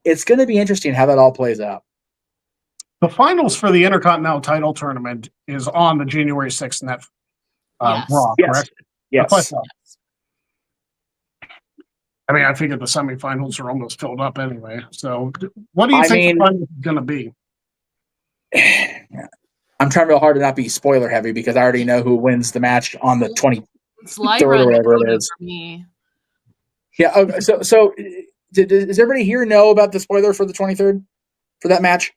[SPEAKER 3] it's going to be interesting how that all plays out.
[SPEAKER 1] The finals for the Intercontinental title tournament is on the January 6th net
[SPEAKER 4] Yes.
[SPEAKER 1] Raw,
[SPEAKER 3] Yes.
[SPEAKER 1] correct?
[SPEAKER 3] Yes.
[SPEAKER 1] I mean, I figured the semifinals are almost filled up anyway. So what do you think
[SPEAKER 3] mean-
[SPEAKER 1] the finals is going to be?
[SPEAKER 3] I'm trying real hard to not be spoiler heavy because I already know who wins the match on the 20.
[SPEAKER 4] It's
[SPEAKER 3] Third or
[SPEAKER 4] Lyra and
[SPEAKER 3] whatever it
[SPEAKER 4] Dakota
[SPEAKER 3] is.
[SPEAKER 4] for me.
[SPEAKER 3] Yeah. Okay, so does everybody here know about the spoiler for the 23rd for that match?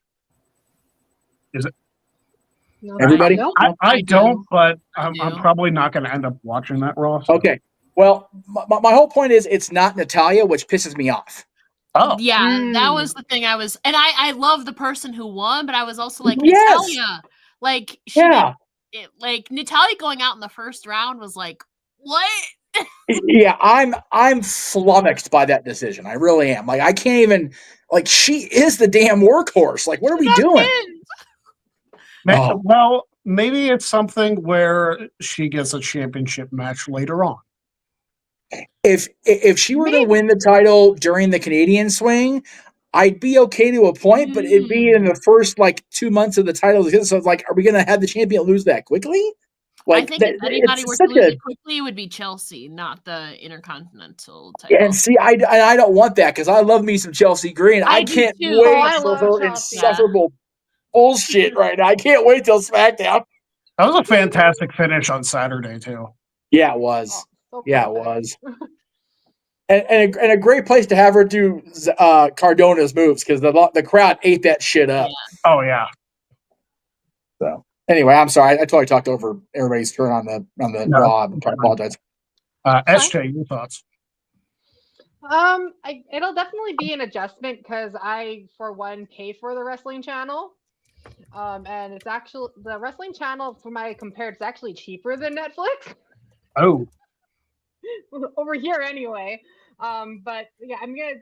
[SPEAKER 5] No,
[SPEAKER 3] Everybody?
[SPEAKER 5] no.
[SPEAKER 1] I
[SPEAKER 4] I
[SPEAKER 1] don't,
[SPEAKER 4] do.
[SPEAKER 1] but
[SPEAKER 4] I
[SPEAKER 1] I'm
[SPEAKER 4] do.
[SPEAKER 1] probably not going to end up watching that Raw. so-
[SPEAKER 3] Okay. Well, my whole point is it's not Natalia, which pisses me off.
[SPEAKER 1] Oh,
[SPEAKER 4] Yeah, that
[SPEAKER 5] Mm.
[SPEAKER 4] was the thing. And I love the person who won, but I was also like
[SPEAKER 3] Yes.
[SPEAKER 4] Natalia, like she
[SPEAKER 3] Yeah.
[SPEAKER 4] did, like Natalia going out in the first round was like what?
[SPEAKER 3] Yeah, I'm flummoxed by that decision. I really am. Like, I can't even. Like, she is the damn workhorse. Like, what are we doing? Oh.
[SPEAKER 1] Well, maybe it's something where she gets a championship match later on.
[SPEAKER 3] If she were to win the title during the Canadian swing, I'd be okay to a point, but it'd be in the first like 2 months of the title. So it's like, are we going to have the champion lose that quickly? Like,
[SPEAKER 4] I think if anybody
[SPEAKER 3] it's
[SPEAKER 4] were to
[SPEAKER 3] such
[SPEAKER 4] lose
[SPEAKER 3] a
[SPEAKER 4] it quickly, it would be Chelsea, not the Intercontinental title.
[SPEAKER 3] and see, I don't want that because I love me some Chelsea Green. I
[SPEAKER 4] do
[SPEAKER 3] can't
[SPEAKER 4] too.
[SPEAKER 3] wait
[SPEAKER 5] Oh, I
[SPEAKER 3] for
[SPEAKER 5] love
[SPEAKER 3] her
[SPEAKER 5] Chelsea.
[SPEAKER 3] insufferable bullshit right now. I can't wait till SmackDown.
[SPEAKER 1] That was a fantastic finish on Saturday too.
[SPEAKER 3] Yeah, it was.
[SPEAKER 5] Oh, so
[SPEAKER 3] Yeah, it
[SPEAKER 5] perfect.
[SPEAKER 3] was. And a great place to have her do Cardona's moves because the crowd ate that shit up.
[SPEAKER 1] Oh yeah.
[SPEAKER 3] So anyway, I'm sorry. I totally talked over everybody's turn on the
[SPEAKER 1] No.
[SPEAKER 3] Raw. I apologize.
[SPEAKER 1] SJ, your thoughts?
[SPEAKER 5] It'll definitely be an adjustment because I, for one, pay for the wrestling channel. And it's actually the wrestling channel for my compared, it's actually cheaper than Netflix
[SPEAKER 1] Oh,
[SPEAKER 5] over here anyway. But yeah, I'm gonna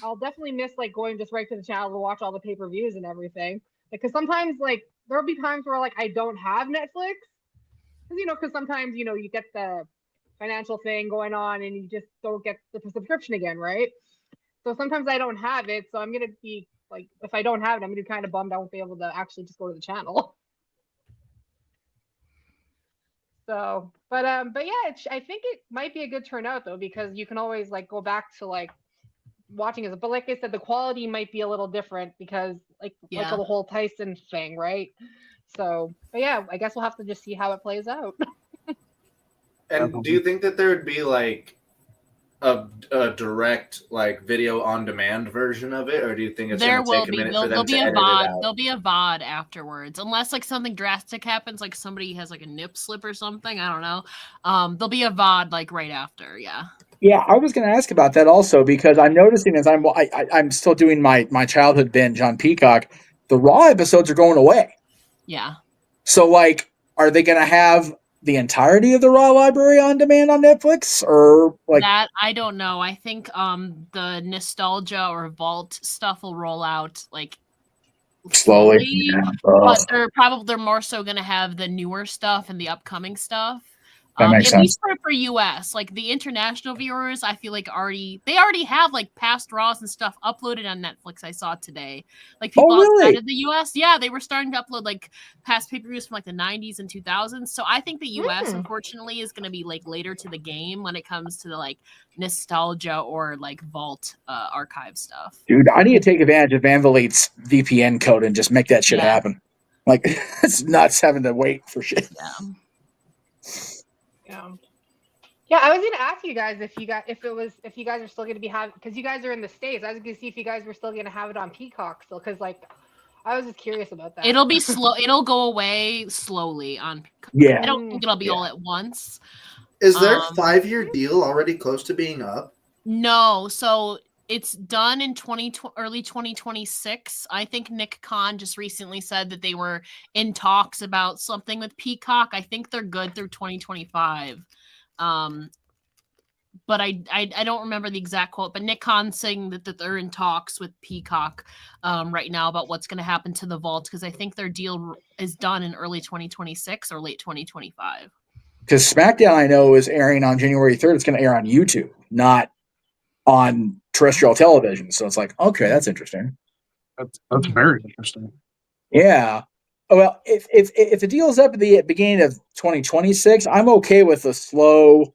[SPEAKER 5] I'll definitely miss like going just right to the channel to watch all the pay-per-views and everything. Because sometimes like there'll be times where like I don't have Netflix because sometimes you get the financial thing going on and you just don't get the subscription again, right? So sometimes I don't have it, so I'm gonna be like, if I don't have it, I'm gonna be kind of bummed I won't be able to actually just go to the channel. So, but yeah, I think it might be a good turnout though, because you can always like go back to like watching it. But like I said, the quality might be a little different because like the whole Tyson thing, right? So, but yeah, I guess we'll have to just see how it plays out.
[SPEAKER 2] And do you think that there would be like a direct like video on demand version of it, or do you think it's
[SPEAKER 4] there
[SPEAKER 2] going to
[SPEAKER 4] will
[SPEAKER 2] take a
[SPEAKER 4] be
[SPEAKER 2] minute for them
[SPEAKER 4] there'll
[SPEAKER 2] to
[SPEAKER 4] be a
[SPEAKER 2] edit it
[SPEAKER 4] VOD.
[SPEAKER 2] out?
[SPEAKER 4] There'll be a VOD afterwards, unless like something drastic happens, like somebody has like a nip slip or something. I don't know. There'll be a VOD like right after. Yeah.
[SPEAKER 3] Yeah, I was going to ask about that also because I'm noticing as I'm still doing my childhood binge on Peacock, the Raw episodes are going away.
[SPEAKER 4] Yeah.
[SPEAKER 3] So like, are they going to have the entirety of the Raw library on demand on Netflix, or like
[SPEAKER 4] that? I don't know. I think the nostalgia or vault stuff will roll out like slowly.
[SPEAKER 3] Yeah.
[SPEAKER 4] But they're more so going to have the newer stuff and the upcoming stuff.
[SPEAKER 3] That makes
[SPEAKER 4] at
[SPEAKER 3] sense.
[SPEAKER 4] least for US, like the international viewers, I feel like they already have like past Raws and stuff uploaded on Netflix. I saw today, like people outside of the US, yeah, they were starting to upload like past pay-per-views from like the 90s and 2000s. So I think the US, unfortunately, is going to be like later to the game when it comes to the like nostalgia or like vault archive stuff.
[SPEAKER 3] Dude, I need to take advantage of Van Vliet's VPN code and just make that shit happen. Like it's nuts having to wait for shit.
[SPEAKER 5] Yeah, I was gonna ask you guys if you guys are still gonna be having, because you guys are in the States. I was gonna see if you guys were still gonna have it on Peacock still, because like I was just curious about that.
[SPEAKER 4] It'll be slow. It'll go away slowly on Peacock.
[SPEAKER 3] Yeah,
[SPEAKER 4] I don't think it'll be all at once.
[SPEAKER 2] Is their 5-year deal already close to being up?
[SPEAKER 4] No, so it's done in early 2026. I think Nick Khan just recently said that they were in talks about something with Peacock. I think they're good through 2025. But I don't remember the exact quote, but Nick Khan saying that they're in talks with Peacock right now about what's going to happen to the vault, because I think their deal is done in early 2026 or late 2025.
[SPEAKER 3] Because SmackDown, I know, is airing on January 3rd. It's going to air on YouTube, not on terrestrial television. So it's like, okay, that's interesting.
[SPEAKER 1] That's very interesting.
[SPEAKER 3] Yeah. Well, if the deal is up at the beginning of 2026, I'm okay with a slow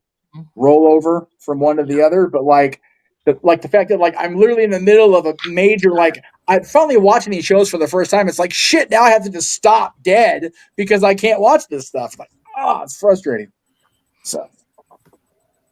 [SPEAKER 3] rollover from one to the other. But like the fact that like I'm literally in the middle of a major, like I'm finally watching these shows for the first time. It's like shit. Now I have to just stop dead because I can't watch this stuff. Like, it's frustrating. So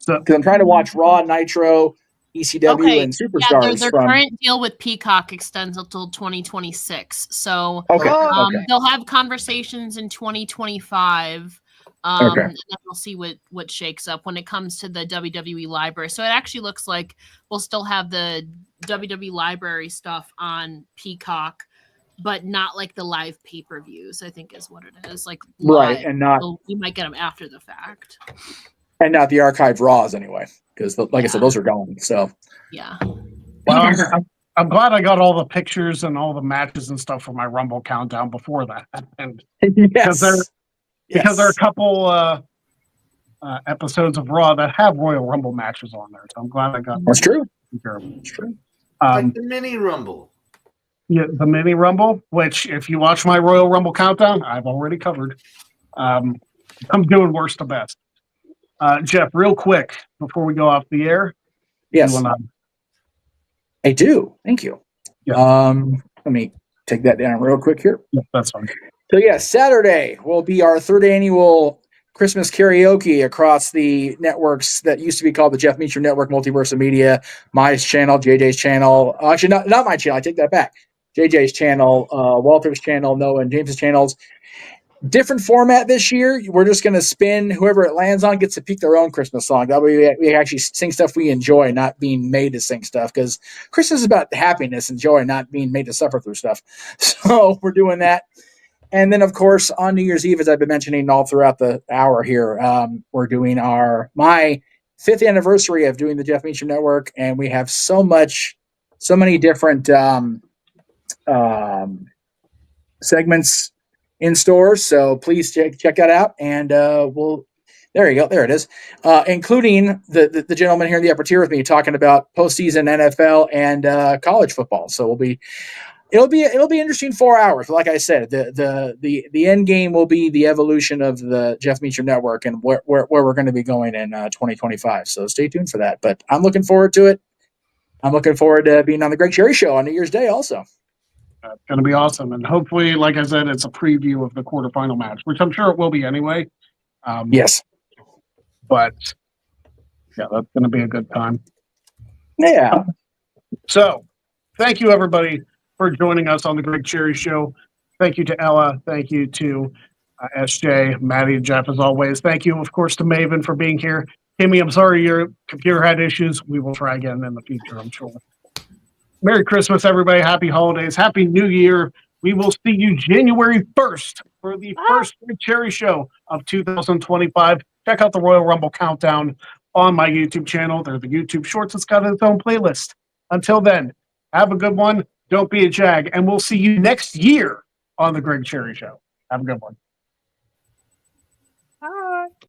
[SPEAKER 3] because I'm trying to watch Raw, Nitro, ECW, and Superstars.
[SPEAKER 4] Yeah, their current deal with Peacock extends until 2026. So they'll have conversations in 2025. And then we'll see what shakes up when it comes to the WWE library. So it actually looks like we'll still have the WWE library stuff on Peacock, but not like the live pay-per-views, I think is what it is. Like
[SPEAKER 3] right,
[SPEAKER 4] live,
[SPEAKER 3] and not
[SPEAKER 4] you might get them after the fact.
[SPEAKER 3] And not the archived Raws anyway, because like I said, those are gone. So
[SPEAKER 4] yeah.
[SPEAKER 1] Well, I'm glad I got all the pictures and all the matches and stuff for my Rumble countdown before that, and because there are a couple episodes of Raw that have Royal Rumble matches on there, so I'm glad I got.
[SPEAKER 3] That's true.
[SPEAKER 1] That's true.
[SPEAKER 2] Like the mini Rumble.
[SPEAKER 1] Yeah, the mini Rumble, which if you watch my Royal Rumble countdown, I've already covered. I'm doing worst to best. Jeff, real quick before we go off the air.
[SPEAKER 3] Yes, I do. Thank you.
[SPEAKER 1] Yeah.
[SPEAKER 3] Let me take that down real quick here.
[SPEAKER 1] Yeah, that's fine.
[SPEAKER 3] So Saturday will be our third annual Christmas karaoke across the networks that used to be called the Jeff Meacham Network, Multiverse of Media, my channel, JJ's channel. Actually, not my channel. I take that back. JJ's channel, Walter's channel, Noah and James's channels. Different format this year. We're just going to spin whoever it lands on gets to pick their own Christmas song. That way we actually sing stuff we enjoy, not being made to sing stuff, because Christmas is about happiness and joy, not being made to suffer through stuff. So we're doing that. And then, of course, on New Year's Eve, as I've been mentioning all throughout the hour here, we're doing my 5th anniversary of doing the Jeff Meacham Network, and we have so many different segments in stores. So please check that out. And there you go. There it is. Including the gentleman here in the upper tier with me talking about postseason NFL and college football. So it'll be an interesting 4 hours. But like I said, the end game will be the evolution of the Jeff Meacham Network and where we're going to be going in 2025. So stay tuned for that. But I'm looking forward to it. I'm looking forward to being on the Greg Cherry Show on New Year's Day also.
[SPEAKER 1] It's going to be awesome. And hopefully, like I said, it's a preview of the quarterfinal match, which I'm sure it will be anyway.
[SPEAKER 3] Yes.
[SPEAKER 1] But, yeah, that's going to be a good time.
[SPEAKER 3] Yeah.
[SPEAKER 1] So, thank you, everybody, for joining us on the Greg Cherry Show. Thank you to Ella. Thank you to SJ, Maddie, and Jeff, as always. Thank you, of course, to Maven for being here. Kimmy, I'm sorry your computer had issues. We will try again in the future, I'm sure. Merry Christmas, everybody. Happy holidays. Happy New Year. We will see you January 1st for the first Greg Cherry Show of 2025. Check out the Royal Rumble Countdown on my YouTube channel. There's the YouTube Shorts. It's got its own playlist. Until then, have a good one. Don't be a jag. And we'll see you next year on the Greg Cherry Show. Have a good one.